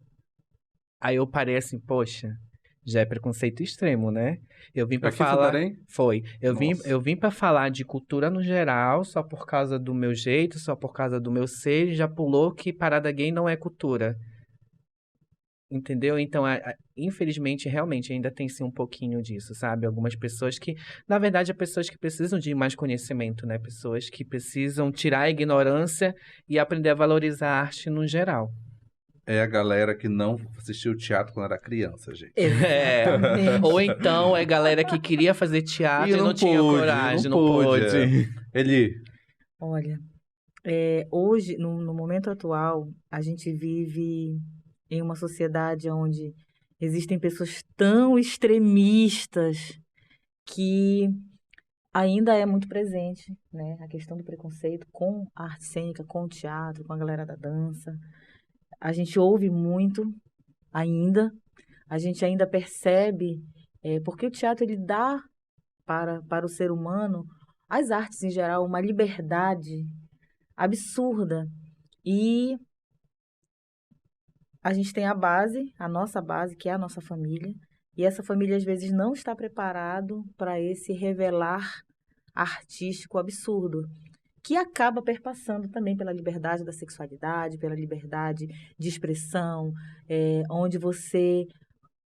Aí eu parei assim, poxa, já é preconceito extremo, né? Eu vim pra Aqui em falar. Santarém? Foi. Nossa. Eu vim para falar de cultura no geral, só por causa do meu jeito, só por causa do meu ser, e já pulou que parada gay não é cultura. Entendeu? Então, infelizmente, realmente, ainda tem sim um pouquinho disso, sabe? Algumas pessoas que, na verdade, é pessoas que precisam de mais conhecimento, né? Pessoas que precisam tirar a ignorância e aprender a valorizar a arte no geral. É a galera que não assistiu teatro quando era criança, gente. Exatamente. Ou então é galera que queria fazer teatro e não tinha coragem, não pôde. pôde. Eli, Olha, hoje, no momento atual, a gente vive em uma sociedade onde existem pessoas tão extremistas que ainda é muito presente, né? A questão do preconceito com a arte cênica, com o teatro, com a galera da dança. A gente ouve muito ainda, a gente ainda percebe, porque o teatro ele dá para o ser humano, as artes em geral, uma liberdade absurda. E a gente tem a base, a nossa base, que é a nossa família, e essa família às vezes não está preparado para esse revelar artístico absurdo, que acaba perpassando também pela liberdade da sexualidade, pela liberdade de expressão, onde você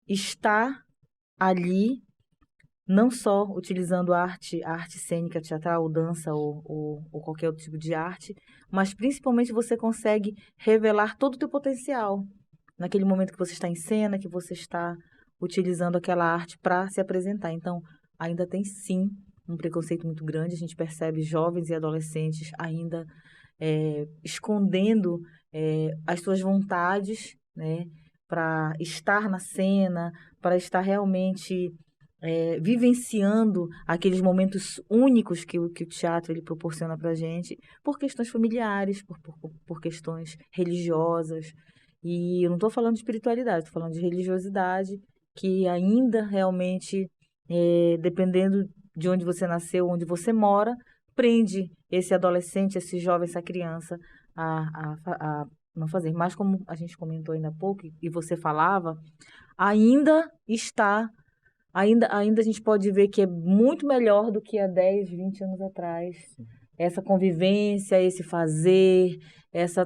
está ali não só utilizando a arte cênica, teatral, dança ou qualquer outro tipo de arte, mas principalmente você consegue revelar todo o teu potencial naquele momento que você está em cena, que você está utilizando aquela arte para se apresentar. Então, ainda tem sim um preconceito muito grande, a gente percebe jovens e adolescentes ainda escondendo as suas vontades, né, para estar na cena, para estar realmente vivenciando aqueles momentos únicos que o teatro ele proporciona para a gente, por questões familiares, por questões religiosas. E eu não estou falando de espiritualidade, estou falando de religiosidade, que ainda realmente, dependendo de onde você nasceu, onde você mora, prende esse adolescente, esse jovem, essa criança a não fazer. Mas como a gente comentou ainda há pouco, e você falava, ainda está ainda a gente pode ver que é muito melhor do que há 10, 20 anos atrás. Essa convivência, esse fazer,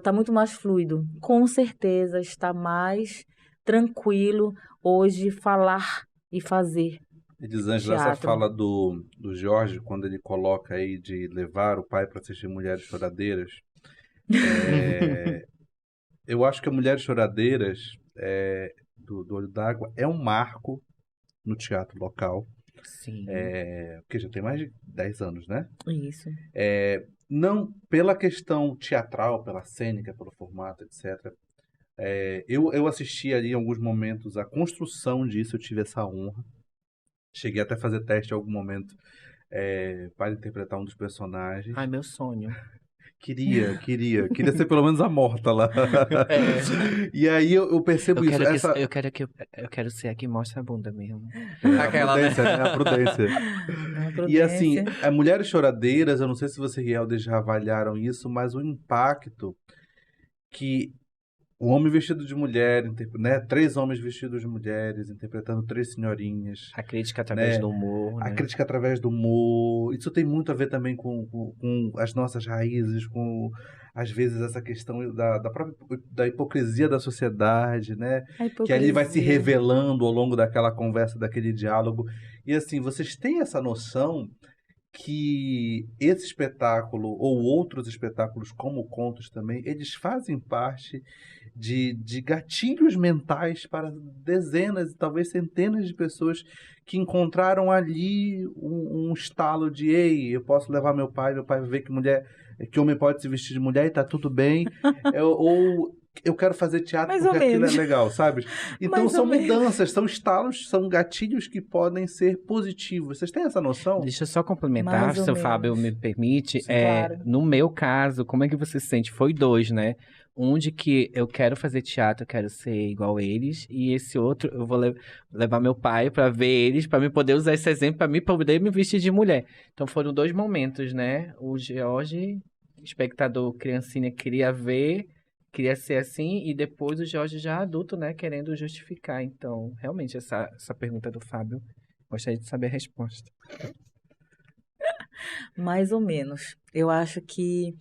tá muito mais fluido. Com certeza está mais tranquilo hoje falar e fazer Elisângela, essa teatro. fala do Jorge, quando ele coloca aí de levar o pai para assistir Mulheres Choradeiras, eu acho que a Mulheres Choradeiras do Olho d'Água é um marco no teatro local, Sim. porque já tem mais de 10 anos, né? Isso. Não pela questão teatral, pela cênica, pelo formato, etc. Eu assisti ali em alguns momentos a construção disso, eu tive essa honra. Cheguei até a fazer teste em algum momento para interpretar um dos personagens. Ai, meu sonho. Queria ser pelo menos a morta lá. E aí eu percebo isso. Eu quero ser a que mostra a bunda mesmo. A prudência, né? A prudência. E assim, as Mulheres Choradeiras, eu não sei se vocês, Rielda, já avaliaram isso, mas o impacto que o homem vestido de mulher, né? 3 homens vestidos de mulheres, interpretando 3 senhorinhas. A crítica através né? do humor, A né? crítica através do humor. Isso tem muito a ver também com as nossas raízes, com, às vezes, essa questão da própria da hipocrisia da sociedade, né? Que ali vai se revelando ao longo daquela conversa, daquele diálogo. E assim, vocês têm essa noção que esse espetáculo, ou outros espetáculos como contos também, eles fazem parte de gatilhos mentais para dezenas e talvez centenas de pessoas que encontraram ali um estalo de ei, eu posso levar meu pai vai ver que homem pode se vestir de mulher e tá tudo bem, ou eu quero fazer teatro Mais porque ou aquilo é menos. legal, sabe? Então Mais são ou menos. mudanças, são estalos, são gatilhos que podem ser positivos. Vocês têm essa noção? Deixa eu só complementar, Mais ou se o Fábio menos. me permite. Claro. No meu caso, como é que você se sente? Foi 2, né? Um de que eu quero fazer teatro, eu quero ser igual eles, e esse outro eu vou levar meu pai pra ver eles, pra me poder usar esse exemplo, pra mim poder me vestir de mulher. Então foram 2 momentos, né? O Jorge, espectador criancinha, queria ver, queria ser assim, e depois o Jorge já adulto, né? Querendo justificar. Então, realmente, essa pergunta do Fábio, gostaria de saber a resposta. Mais ou menos. Eu acho que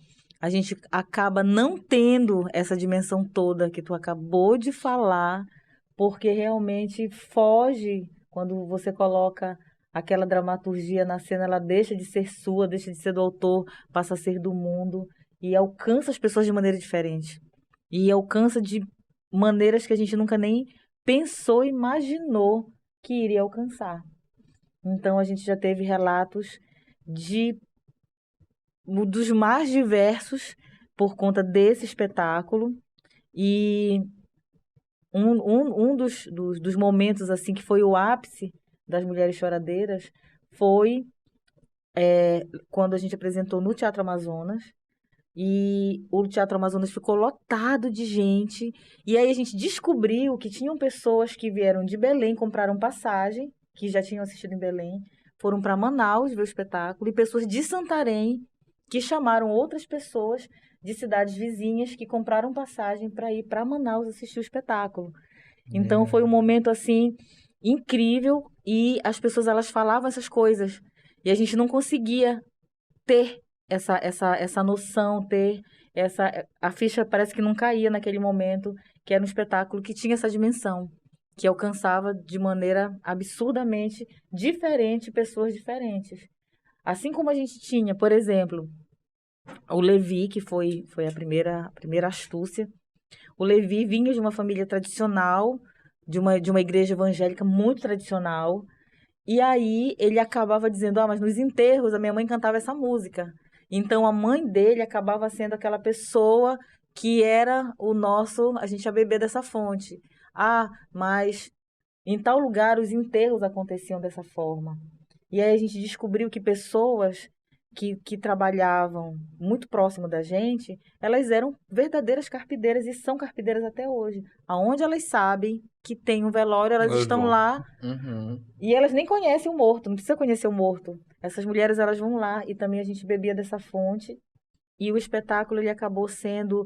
a gente acaba não tendo essa dimensão toda que tu acabou de falar, porque realmente foge quando você coloca aquela dramaturgia na cena, ela deixa de ser sua, deixa de ser do autor, passa a ser do mundo e alcança as pessoas de maneira diferente. E alcança de maneiras que a gente nunca nem pensou, imaginou que iria alcançar. Então a gente já teve relatos dos mais diversos por conta desse espetáculo. E um dos momentos assim que foi o ápice das Mulheres Choradeiras foi quando a gente apresentou no Teatro Amazonas. E o Teatro Amazonas ficou lotado de gente. E aí a gente descobriu que tinham pessoas que vieram de Belém, compraram passagem, que já tinham assistido em Belém, foram para Manaus ver o espetáculo, e pessoas de Santarém que chamaram outras pessoas de cidades vizinhas que compraram passagem para ir para Manaus assistir o espetáculo. Então foi um momento assim incrível, e as pessoas elas falavam essas coisas e a gente não conseguia ter essa noção, ter a ficha parece que não caía naquele momento, que era um espetáculo que tinha essa dimensão, que alcançava de maneira absurdamente diferente pessoas diferentes. Assim como a gente tinha, por exemplo, o Levi, que foi a primeira astúcia. O Levi vinha de uma família tradicional, de uma igreja evangélica muito tradicional, e aí ele acabava dizendo, mas nos enterros a minha mãe cantava essa música. Então a mãe dele acabava sendo aquela pessoa que era a gente ia beber dessa fonte. Mas em tal lugar os enterros aconteciam dessa forma. E aí a gente descobriu que pessoas que trabalhavam muito próximo da gente, elas eram verdadeiras carpideiras e são carpideiras até hoje. Aonde elas sabem que tem um velório, elas estão lá. Uhum. E elas nem conhecem o morto, não precisa conhecer o morto. Essas mulheres, elas vão lá, e também a gente bebia dessa fonte. E o espetáculo, ele acabou sendo,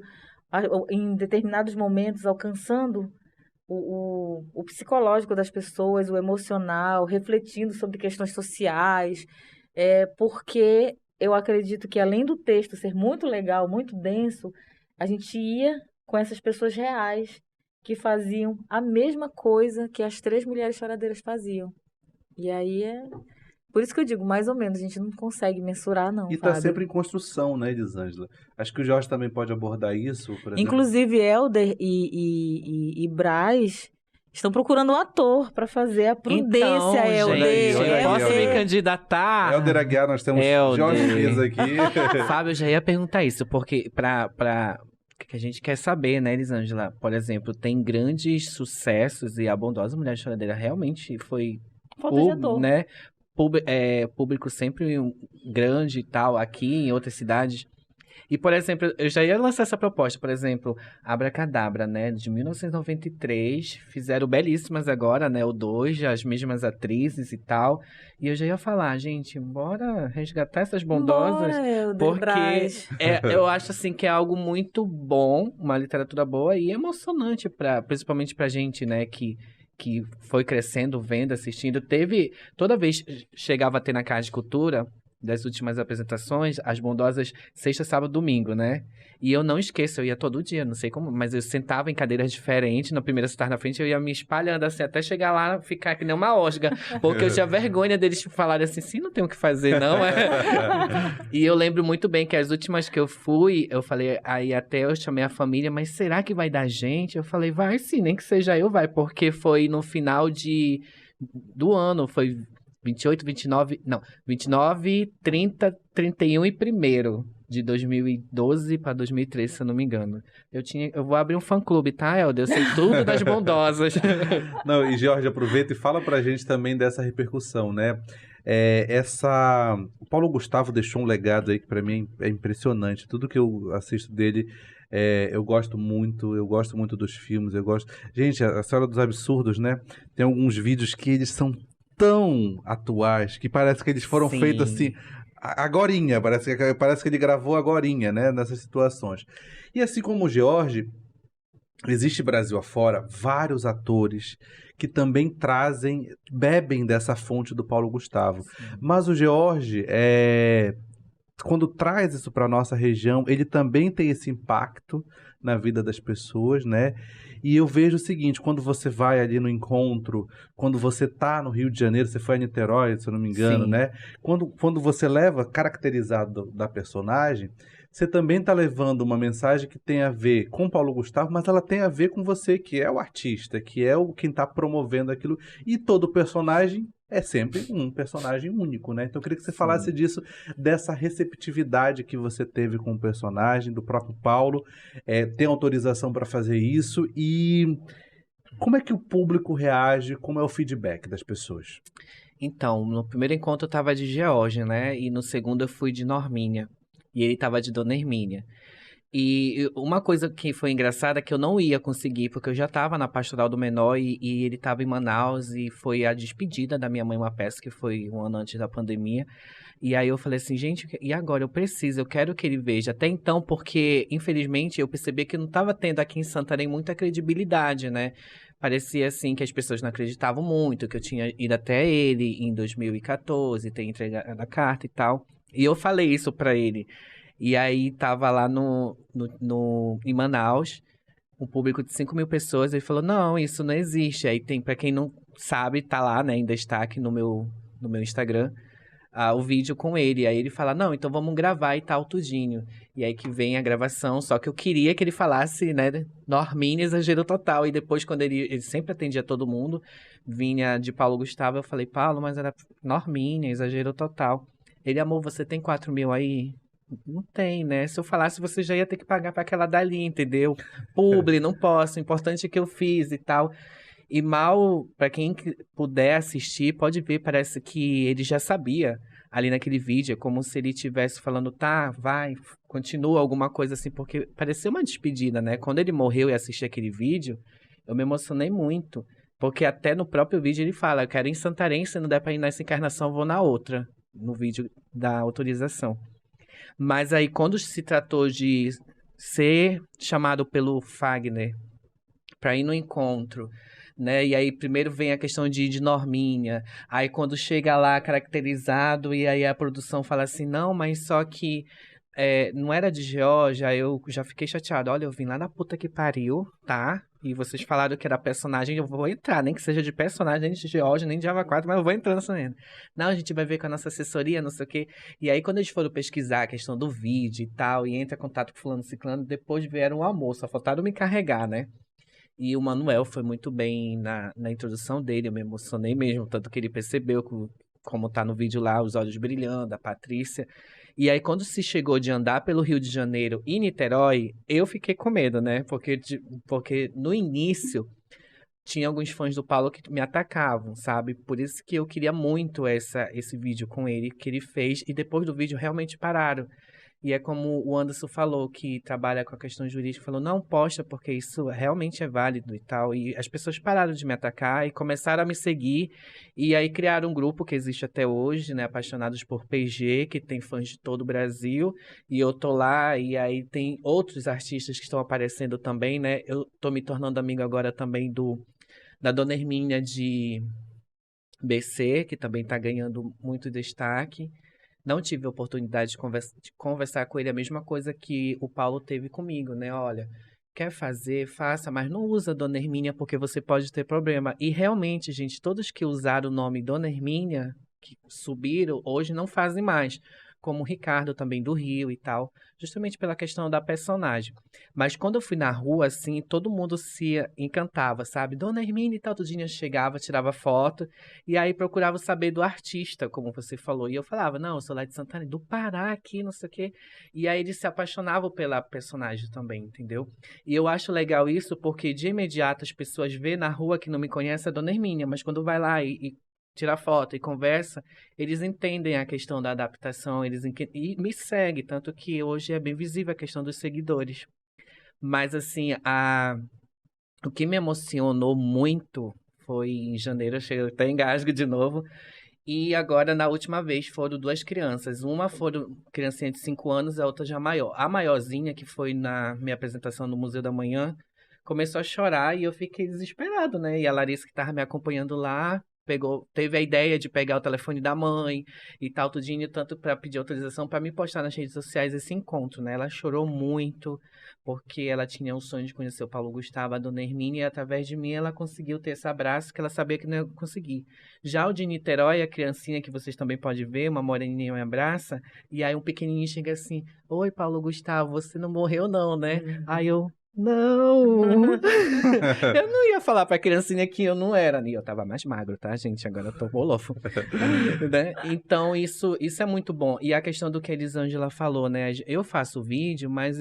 em determinados momentos, alcançando o psicológico das pessoas, o emocional, refletindo sobre questões sociais, porque eu acredito que além do texto ser muito legal, muito denso, a gente ia com essas pessoas reais que faziam a mesma coisa que as três mulheres choradeiras faziam. E aí por isso que eu digo, mais ou menos, a gente não consegue mensurar, não, E tá Fábio. sempre em construção, né, Elisângela? Acho que o Jorge também pode abordar isso, por exemplo. Inclusive, Helder e Brás estão procurando um ator para fazer a Prudência, Então, Helder. gente, olha aí, eu posso Helder. me candidatar? Helder Aguiar, nós temos Helder. Jorge Mesa aqui. Fábio, eu já ia perguntar isso, porque que a gente quer saber, né, Elisângela? Por exemplo, tem grandes sucessos e a Bondosa Mulher Choradeira realmente foi, Falta de ator. né, público sempre grande e tal, aqui em outras cidades. E, por exemplo, eu já ia lançar essa proposta, por exemplo, Abracadabra, né, de 1993, fizeram Belíssimas agora, né, o 2, as mesmas atrizes e tal, e eu já ia falar, gente, bora resgatar essas bondosas, Bora, Helder, porque Brás. eu acho, assim, que é algo muito bom, uma literatura boa e emocionante, principalmente pra gente, né, que foi crescendo, vendo, assistindo, toda vez chegava a ter na Casa de Cultura, das últimas apresentações, as bondosas sexta, sábado, domingo, né? E eu não esqueço, eu ia todo dia, não sei como, mas eu sentava em cadeiras diferentes, na primeira sentar na frente, eu ia me espalhando assim, até chegar lá, ficar que nem uma osga, porque eu tinha vergonha deles falarem assim, sim, não tem o que fazer, não, E eu lembro muito bem que as últimas que eu fui, eu falei, aí até eu chamei a família, mas será que vai dar gente? Eu falei, vai sim, nem que seja eu, vai, porque foi no final do ano, foi 28, 29, não, 29, 30, 31 e 1º de 2012 para 2013, se eu não me engano. Eu vou abrir um fã-clube, tá, Helder? Eu sei tudo das bondosas. Não, e Jorge, aproveita e fala pra gente também dessa repercussão, né? O Paulo Gustavo deixou um legado aí que pra mim é impressionante. Tudo que eu assisto dele, eu gosto muito dos filmes, eu gosto... Gente, a Senhora dos Absurdos, né? Tem alguns vídeos que eles são tão atuais, que parece que eles foram Sim. feitos assim, agorinha, parece que ele gravou agorinha, né? Nessas situações. E assim como o Jorge, existe Brasil afora vários atores que também bebem dessa fonte do Paulo Gustavo. Sim. Mas o George, quando traz isso para nossa região, ele também tem esse impacto na vida das pessoas, né? E eu vejo o seguinte, quando você vai ali no encontro, quando você tá no Rio de Janeiro, você foi a Niterói, se eu não me engano, Sim. né? Quando você leva caracterizado da personagem, você também tá levando uma mensagem que tem a ver com Paulo Gustavo, mas ela tem a ver com você, que é o artista, que é quem tá promovendo aquilo. E todo personagem é sempre um personagem único, né? Então eu queria que você falasse disso, dessa receptividade que você teve com o personagem, do próprio Paulo, tem autorização para fazer isso e como é que o público reage, como é o feedback das pessoas? Então, no primeiro encontro eu tava de George, né? E no segundo eu fui de Normínia. E ele tava de Dona Hermínia. E uma coisa que foi engraçada é que eu não ia conseguir, porque eu já estava na Pastoral do Menor e ele estava em Manaus e foi a despedida da minha mãe, uma peça que foi um ano antes da pandemia. E aí eu falei assim, gente, e agora? Eu quero que ele veja. Até então, porque infelizmente eu percebi que não estava tendo aqui em Santarém muita credibilidade, né? Parecia assim que as pessoas não acreditavam muito, que eu tinha ido até ele em 2014, ter entregado a carta e tal. E eu falei isso para ele. E aí tava lá em Manaus, um público de 5 mil pessoas, ele falou, não, isso não existe. Aí tem, pra quem não sabe, tá lá, né, em destaque no meu Instagram, o vídeo com ele. Aí ele fala, não, então vamos gravar e tal, tudinho. E aí que vem a gravação, só que eu queria que ele falasse, né, Normínia, exagero total. E depois, quando ele sempre atendia todo mundo, vinha de Paulo Gustavo, eu falei, Paulo, mas era Normínia, exagero total. Ele, amor, você tem 4 mil aí? Não tem, né? Se eu falasse, você já ia ter que pagar para aquela dali, entendeu? Publi, não posso. O importante é que eu fiz e tal. E mal, para quem puder assistir, pode ver, parece que ele já sabia ali naquele vídeo, é como se ele estivesse falando, tá, vai, continua, alguma coisa assim, porque pareceu uma despedida, né? Quando ele morreu e assisti aquele vídeo, eu me emocionei muito, porque até no próprio vídeo ele fala, eu quero ir em Santarém, se não der para ir nessa encarnação, eu vou na outra, no vídeo da autorização. Mas aí, quando se tratou de ser chamado pelo Fagner para ir no encontro, né? E aí primeiro vem a questão de Norminha. Aí quando chega lá caracterizado e aí a produção fala assim, não, mas só que não era de Geórgia, eu já fiquei chateado. Olha, eu vim lá na puta que pariu, tá? E vocês falaram que era personagem, eu vou entrar, nem que seja de personagem, nem de Geórgia, nem de Java 4, mas eu vou entrar nessa merda. Não, a gente vai ver com a nossa assessoria, não sei o quê. E aí, quando eles foram pesquisar a questão do vídeo e tal, e entra em contato com fulano ciclano, depois vieram o almoço, só faltaram me carregar, né? E o Manuel foi muito bem na introdução dele, eu me emocionei mesmo, tanto que ele percebeu como tá no vídeo lá, os olhos brilhando, a Patrícia. E aí, quando se chegou de andar pelo Rio de Janeiro e Niterói, eu fiquei com medo, né? Porque no início tinha alguns fãs do Paulo que me atacavam, sabe? Por isso que eu queria muito esse vídeo com ele, que ele fez, e depois do vídeo realmente pararam. E é como o Anderson falou, que trabalha com a questão jurídica, falou, não posta, porque isso realmente é válido e tal. E as pessoas pararam de me atacar e começaram a me seguir. E aí criaram um grupo que existe até hoje, né? Apaixonados por PG, que tem fãs de todo o Brasil. E eu tô lá, e aí tem outros artistas que estão aparecendo também, né? Eu tô me tornando amigo agora também da Dona Hermínia de BC, que também tá ganhando muito destaque. Não tive a oportunidade de conversar com ele a mesma coisa que o Paulo teve comigo, né? Olha, quer fazer, faça, mas não usa Dona Hermínia porque você pode ter problema. E realmente, gente, todos que usaram o nome Dona Hermínia, que subiram, hoje não fazem mais. Como o Ricardo também do Rio e tal, justamente pela questão da personagem. Mas quando eu fui na rua, assim, todo mundo se encantava, sabe? Dona Hermínia e tal, tudinha chegava, tirava foto, e aí procurava saber do artista, como você falou. E eu falava, não, eu sou lá de Santana, do Pará aqui, não sei o quê. E aí eles se apaixonavam pela personagem também, entendeu? E eu acho legal isso porque de imediato as pessoas vê na rua que não me conhece a Dona Hermínia, mas quando vai lá e tira foto e conversa, eles entendem a questão da adaptação, e me seguem, tanto que hoje é bem visível a questão dos seguidores. Mas assim, o que me emocionou muito foi em janeiro, eu cheguei até engasgo de novo. E agora, na última vez, foram duas crianças. Uma foram criancinha de 5 anos, a outra já maior. A maiorzinha, que foi na minha apresentação no Museu da Manhã, começou a chorar e eu fiquei desesperado, né? E a Larissa, que estava me acompanhando lá, teve a ideia de pegar o telefone da mãe e tal, tudinho, tanto para pedir autorização para me postar nas redes sociais esse encontro, né? Ela chorou muito, porque ela tinha o sonho de conhecer o Paulo Gustavo, a Dona Hermínia, e através de mim ela conseguiu ter esse abraço que ela sabia que não ia conseguir. Já o de Niterói, a criancinha que vocês também podem ver, uma moreninha me abraça, e aí um pequenininho chega assim, oi, Paulo Gustavo, você não morreu não, né? Aí eu, não! Eu não ia falar pra criancinha que eu não era, e eu tava mais magro, tá, gente? Agora eu tô bolofo. Né? Então, isso é muito bom. E a questão do que a Elisângela falou, né? Eu faço vídeo, mas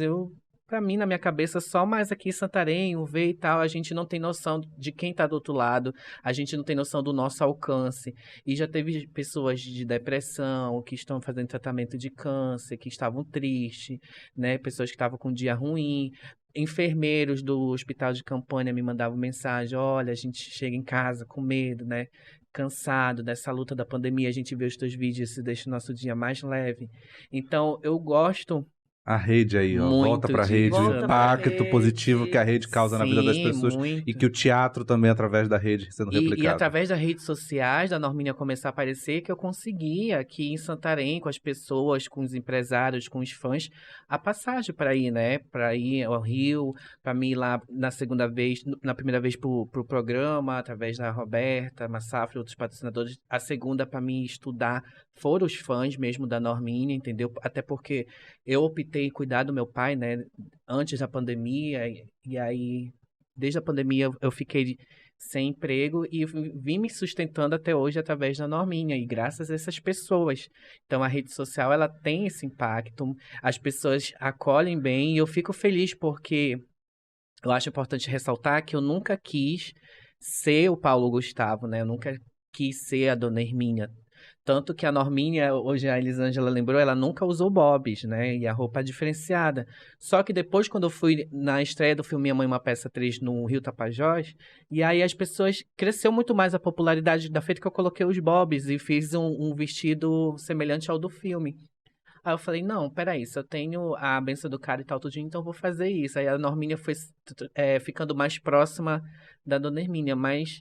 pra mim, na minha cabeça, só mais aqui em Santarém, o ver e tal, a gente não tem noção de quem tá do outro lado, a gente não tem noção do nosso alcance. E já teve pessoas de depressão, que estão fazendo tratamento de câncer, que estavam tristes, né? Pessoas que estavam com um dia ruim. Enfermeiros do hospital de campanha me mandavam mensagem, olha, a gente chega em casa com medo, né? Cansado dessa luta da pandemia, a gente vê os teus vídeos e deixa o nosso dia mais leve. Então, eu gosto A rede aí, ó. Volta muito pra rede, o Volta pra impacto positivo que a rede causa na vida das Sim, pessoas e muito. que o teatro também, através da rede, sendo E replicado. através das redes sociais, da Norminha começar a aparecer, que eu conseguia aqui em Santarém, com as pessoas, com os empresários, com os fãs, a passagem para ir, né? Para ir ao Rio, para mim ir lá na primeira vez pro programa, através da Roberta, Massafra e outros patrocinadores. A segunda, para mim estudar, foram os fãs mesmo da Norminha, entendeu? Até porque eu optei em cuidar do meu pai, né? Antes da pandemia, e aí, desde a pandemia, eu fiquei sem emprego e vim me sustentando até hoje através da Norminha e graças a essas pessoas. Então a rede social ela tem esse impacto, as pessoas acolhem bem e eu fico feliz porque eu acho importante ressaltar que eu nunca quis ser o Paulo Gustavo, né? Eu nunca quis ser a Dona Hermínia. Tanto que a Norminha, hoje a Elisângela lembrou, ela nunca usou bobs, né? E a roupa é diferenciada. Só que depois, quando eu fui na estreia do filme Minha Mãe, Uma Peça 3 no Rio Tapajós, e aí as pessoas... Cresceu muito mais a popularidade da feita que eu coloquei os bobs e fiz um vestido semelhante ao do filme. Aí eu falei, não, peraí, se eu tenho a benção do cara e tal, tudinho, então eu vou fazer isso. Aí a Normínia foi ficando mais próxima da Dona Hermínia, mas...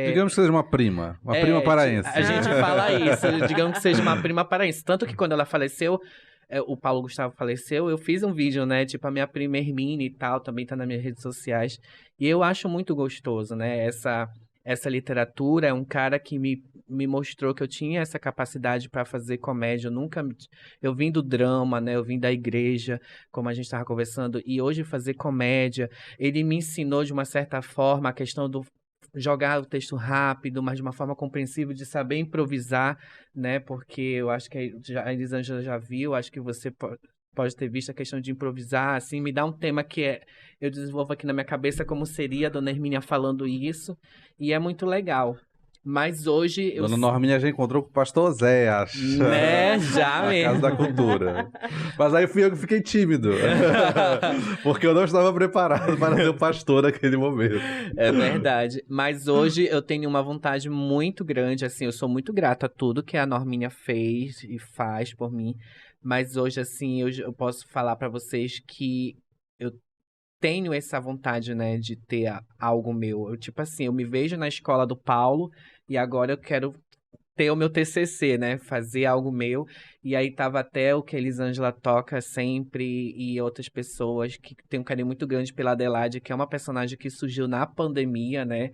Digamos que seja uma prima paraense. A gente fala isso, digamos que seja uma prima paraense. Tanto que quando ela faleceu, o Paulo Gustavo faleceu, eu fiz um vídeo, né? Tipo, a minha prima Hermine e tal, também tá nas minhas redes sociais. E eu acho muito gostoso, né? Essa literatura é um cara que me mostrou que eu tinha essa capacidade para fazer comédia. Eu vim do drama, né? Eu vim da igreja, como a gente estava conversando, e hoje fazer comédia, ele me ensinou de uma certa forma a questão do jogar o texto rápido, mas de uma forma compreensível, de saber improvisar, né? Porque eu acho que a Elisângela já viu, acho que você pode ter visto a questão de improvisar, assim, me dá um tema que eu desenvolvo aqui na minha cabeça como seria a Dona Hermínia falando isso, e é muito legal. Mas hoje Dona Normínia já encontrou com o pastor Oséias. Né, já na mesmo. Casa da Cultura. Mas aí fui eu que fiquei tímido. Porque eu não estava preparado para ser o pastor naquele momento. É verdade. Mas hoje eu tenho uma vontade muito grande, assim, eu sou muito grato a tudo que a Normínia fez e faz por mim. Mas hoje, assim, eu posso falar para vocês que eu tenho essa vontade, né, de ter algo meu. Eu, tipo assim, eu me vejo na escola do Paulo e agora eu quero ter o meu TCC, né, fazer algo meu. E aí tava até o que a Elisângela toca sempre e outras pessoas que tem um carinho muito grande pela Adelaide, que é uma personagem que surgiu na pandemia, né,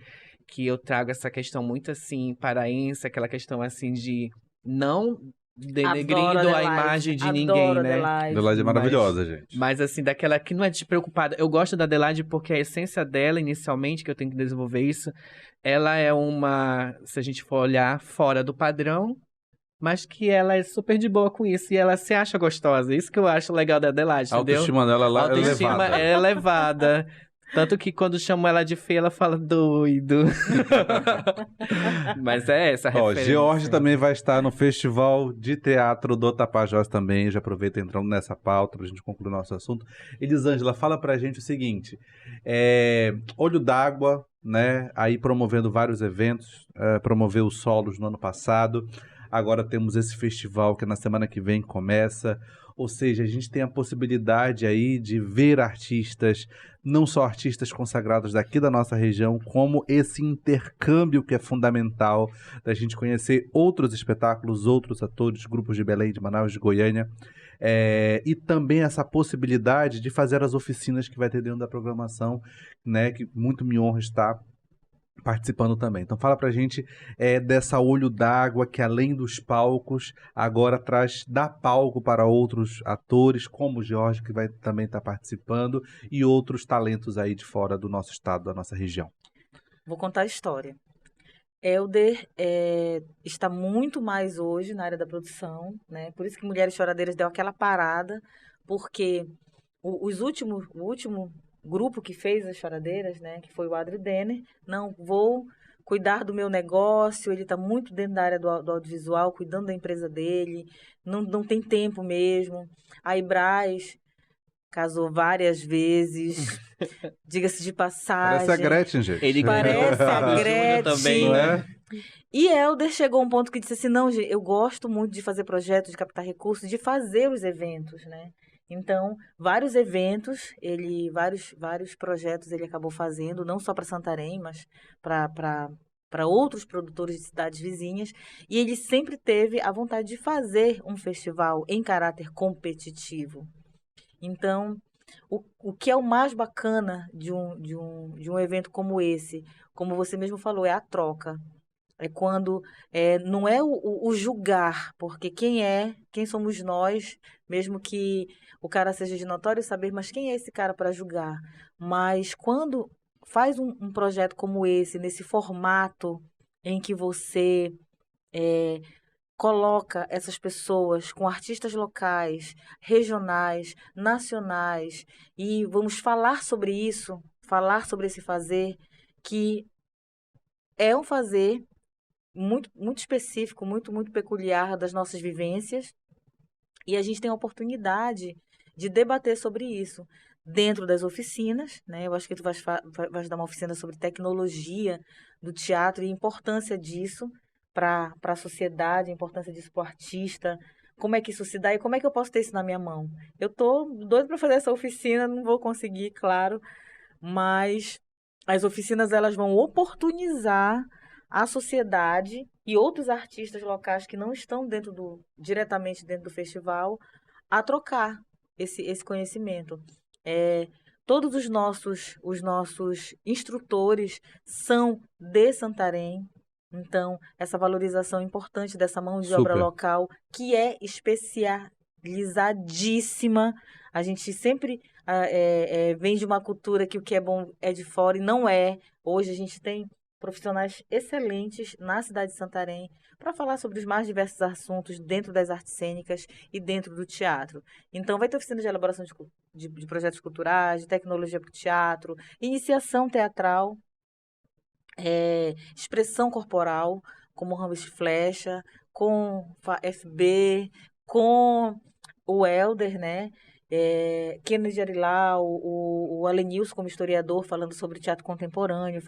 que eu trago essa questão muito assim, paraense, aquela questão assim de não denegrindo a imagem de ninguém, né? Adelaide é maravilhosa, gente. Mas assim, daquela que não é despreocupada. Eu gosto da Adelaide porque a essência dela, inicialmente, que eu tenho que desenvolver isso, ela é se a gente for olhar fora do padrão, mas que ela é super de boa com isso e ela se acha gostosa. Isso que eu acho legal da Adelaide, A entendeu? autoestima dela A autoestima é elevada. é elevada. Tanto que quando chamam ela de feia, ela fala doido. Mas é essa a referência. George também vai estar no Festival de Teatro do Tapajós também. Já aproveita entrando nessa pauta pra gente concluir o nosso assunto. Elisângela, fala pra gente o seguinte. Olho d'Água, né? Aí promovendo vários eventos. Promoveu os solos no ano passado. Agora temos esse festival que na semana que vem começa. Ou seja, a gente tem a possibilidade aí de ver artistas, não só artistas consagrados daqui da nossa região, como esse intercâmbio que é fundamental da gente conhecer outros espetáculos, outros atores, grupos de Belém, de Manaus, de Goiânia, e também essa possibilidade de fazer as oficinas que vai ter dentro da programação, né, que muito me honra estar participando também. Então fala pra gente dessa Olho d'Água que além dos palcos, agora dá palco para outros atores, como o Jorge, que vai também estar participando, e outros talentos aí de fora do nosso estado, da nossa região. Vou contar a história. Helder está muito mais hoje na área da produção, né? Por isso que Mulheres Choradeiras deu aquela parada, porque o último grupo que fez as choradeiras, né, que foi o Adri Denner, não, vou cuidar do meu negócio, ele está muito dentro da área do audiovisual, cuidando da empresa dele, não tem tempo mesmo. A Ibraz casou várias vezes, diga-se de passagem. Parece a Gretchen, gente. Ele Parece a Gretchen. Também, né? E Helder chegou a um ponto que disse assim, não, gente, eu gosto muito de fazer projetos, de captar recursos, de fazer os eventos, né? Então, vários eventos, vários projetos ele acabou fazendo, não só para Santarém, mas para outros produtores de cidades vizinhas. E ele sempre teve a vontade de fazer um festival em caráter competitivo. Então, o que é o mais bacana de um evento como esse, como você mesmo falou, é a troca. É quando não é o julgar, porque quem somos nós, mesmo que o cara seja de notório saber, mas quem é esse cara para julgar? Mas quando faz um projeto como esse, nesse formato em que você coloca essas pessoas com artistas locais, regionais, nacionais, e vamos falar sobre isso, falar sobre esse fazer, que é um fazer muito, muito específico, muito, muito peculiar das nossas vivências, e a gente tem a oportunidade de debater sobre isso dentro das oficinas, né? Eu acho que tu vais dar uma oficina sobre tecnologia do teatro e a importância disso para a sociedade, a importância disso para o artista, como é que isso se dá e como é que eu posso ter isso na minha mão. Eu tô doido para fazer essa oficina, não vou conseguir, claro, mas as oficinas elas vão oportunizar a sociedade e outros artistas locais que não estão diretamente dentro do festival a trocar esse conhecimento. É, todos os nossos instrutores são de Santarém, então essa valorização importante dessa mão de obra Super. local, que é especializadíssima. A gente sempre vem de uma cultura que o que é bom é de fora, e não é. Hoje a gente tem profissionais excelentes na cidade de Santarém para falar sobre os mais diversos assuntos dentro das artes cênicas e dentro do teatro. Então, vai ter oficina de elaboração de projetos culturais, de tecnologia para o teatro, iniciação teatral, expressão corporal, como Ramos de Flecha, com FB, com o Helder, né? Kennedy Arilau, o Alenils como historiador, falando sobre teatro contemporâneo,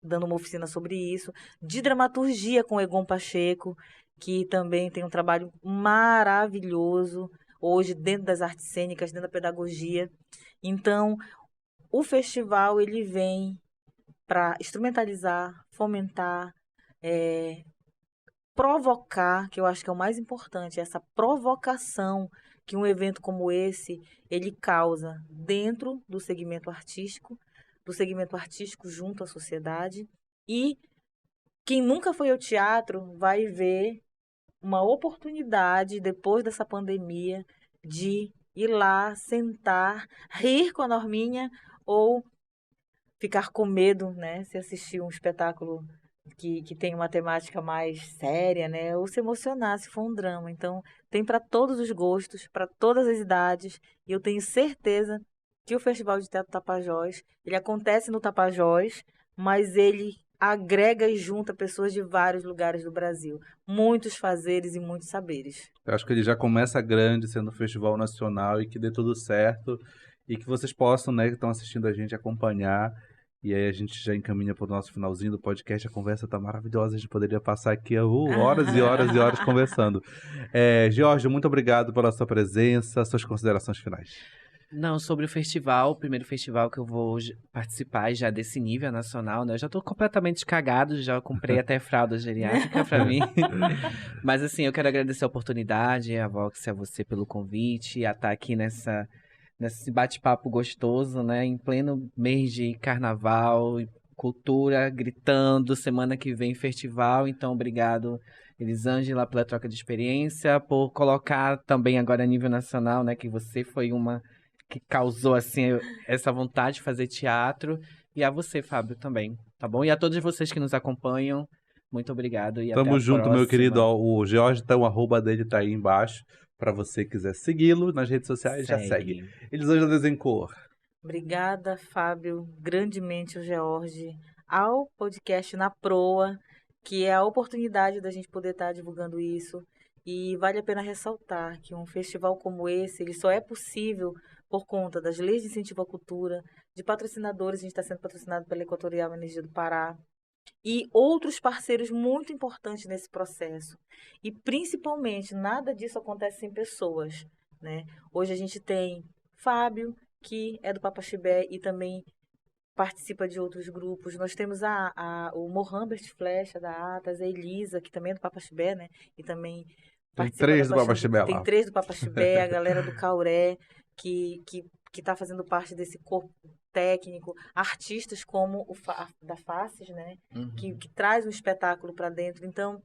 dando uma oficina sobre isso, de dramaturgia com Egon Pacheco, que também tem um trabalho maravilhoso hoje dentro das artes cênicas, dentro da pedagogia. Então, o festival ele vem para instrumentalizar, fomentar, provocar, que eu acho que é o mais importante, essa provocação que um evento como esse ele causa dentro do segmento artístico junto à sociedade. E quem nunca foi ao teatro vai ver uma oportunidade, depois dessa pandemia, de ir lá, sentar, rir com a Norminha ou ficar com medo, né? Se assistir um espetáculo que tem uma temática mais séria, né? Ou se emocionar se for um drama. Então, tem para todos os gostos, para todas as idades. E eu tenho certeza que o Festival de Teatro Tapajós, ele acontece no Tapajós, mas ele agrega e junta pessoas de vários lugares do Brasil. Muitos fazeres e muitos saberes. Eu acho que ele já começa grande, sendo um festival nacional e que dê tudo certo e que vocês possam, né, que estão assistindo a gente, acompanhar. E aí a gente já encaminha para o nosso finalzinho do podcast. A conversa tá maravilhosa, a gente poderia passar aqui horas e horas e horas conversando. Jorge, muito obrigado pela sua presença, suas considerações finais. Não, sobre o festival, o primeiro festival que eu vou participar já desse nível nacional, né? Eu já tô completamente cagado, já comprei até fralda geriátrica pra mim. Mas assim, eu quero agradecer a oportunidade, a Vox, a você pelo convite, a estar aqui nesse bate-papo gostoso, né? Em pleno mês de carnaval, cultura, gritando, semana que vem festival. Então, obrigado, Elisângela, pela troca de experiência, por colocar também agora a nível nacional, né? Que você foi uma que causou, assim, essa vontade de fazer teatro. E a você, Fábio, também, tá bom? E a todos vocês que nos acompanham, muito obrigado e até Tamo a junto, próxima. meu querido. Ó, o Jorge, então, o arroba dele tá aí embaixo. Pra você que quiser segui-lo nas redes sociais, já segue. Elisângela Desencourt. Obrigada, Fábio, grandemente o George, ao podcast Na Proa, que é a oportunidade da gente poder estar divulgando isso. E vale a pena ressaltar que um festival como esse, ele só é possível por conta das leis de incentivo à cultura, de patrocinadores, a gente está sendo patrocinado pela Equatorial Energia do Pará, e outros parceiros muito importantes nesse processo. E, principalmente, nada disso acontece sem pessoas, né? Hoje a gente tem Fábio, que é do Papaxibé e também participa de outros grupos. Nós temos o Mohamed Flecha, da Atas, a Elisa, que também é do Papaxibé, né? E também Tem participa 3 da do Papaxibé lá. Tem 3 do Papaxibé, a galera do Cauré, que está fazendo parte desse corpo técnico, artistas como da Faces, né? Uhum. Que traz um espetáculo para dentro. Então,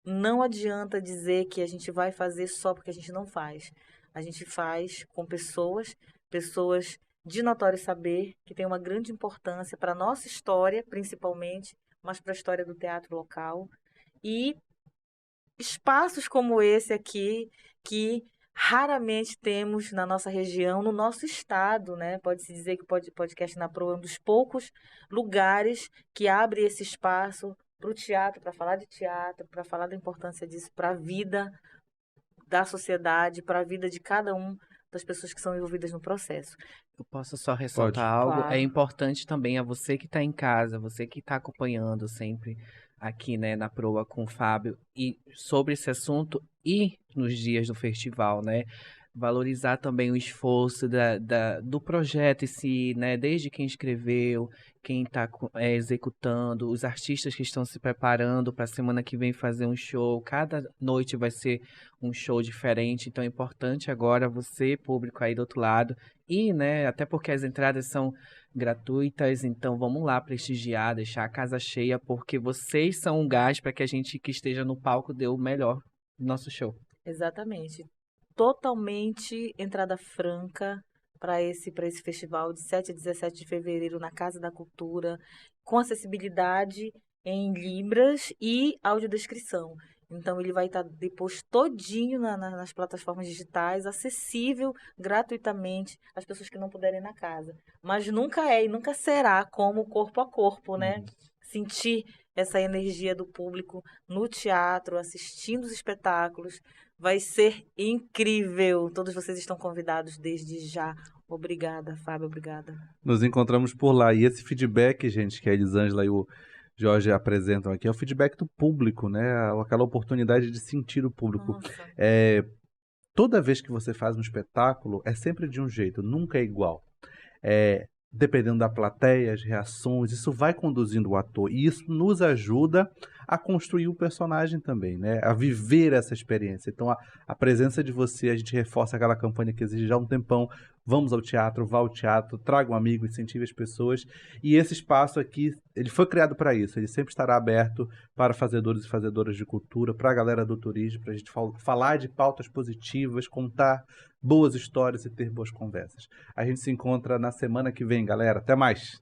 não adianta dizer que a gente vai fazer só porque a gente não faz. A gente faz com pessoas de notório saber, que tem uma grande importância para a nossa história, principalmente, mas para a história do teatro local. E espaços como esse aqui, que raramente temos na nossa região, no nosso estado, né? Pode-se dizer que o podcast Na Proa é um dos poucos lugares que abre esse espaço para o teatro, para falar de teatro, para falar da importância disso para a vida da sociedade, para a vida de cada um, das pessoas que são envolvidas no processo. Eu posso só ressaltar Pode. algo? Claro. É importante também a você que está em casa, você que está acompanhando sempre aqui, né, na Proa com o Fábio, e sobre esse assunto e nos dias do festival, né? Valorizar também o esforço do projeto em si, né? Desde quem escreveu, quem está executando, os artistas que estão se preparando para a semana que vem fazer um show. Cada noite vai ser um show diferente, então é importante agora você, público aí do outro lado, e, né, até porque as entradas são gratuitas, então vamos lá prestigiar, deixar a casa cheia, porque vocês são um gás para que a gente que esteja no palco dê o melhor do nosso show. Exatamente. Totalmente entrada franca para esse festival de 7 a 17 de fevereiro na Casa da Cultura, com acessibilidade em Libras e audiodescrição. Então ele vai estar depois todinho nas plataformas digitais, acessível gratuitamente às pessoas que não puderem ir na casa. Mas nunca é e nunca será como corpo a corpo, né? Sentir essa energia do público no teatro, assistindo os espetáculos. Vai ser incrível. Todos vocês estão convidados desde já. Obrigada, Fábio, obrigada. Nos encontramos por lá. E esse feedback, gente, que a Elisângela e o Jorge apresentam aqui, é o feedback do público, né? Aquela oportunidade de sentir o público. Nossa. Toda vez que você faz um espetáculo, é sempre de um jeito, nunca é igual. Dependendo da plateia, as reações, isso vai conduzindo o ator. E isso nos ajuda a construir o personagem também, né? A viver essa experiência. Então, a presença de você, a gente reforça aquela campanha que exige já há um tempão. Vamos ao teatro, vá ao teatro, traga um amigo, incentive as pessoas. E esse espaço aqui, ele foi criado para isso. Ele sempre estará aberto para fazedores e fazedoras de cultura, para a galera do turismo, para a gente falar de pautas positivas, contar boas histórias e ter boas conversas. A gente se encontra na semana que vem, galera. Até mais!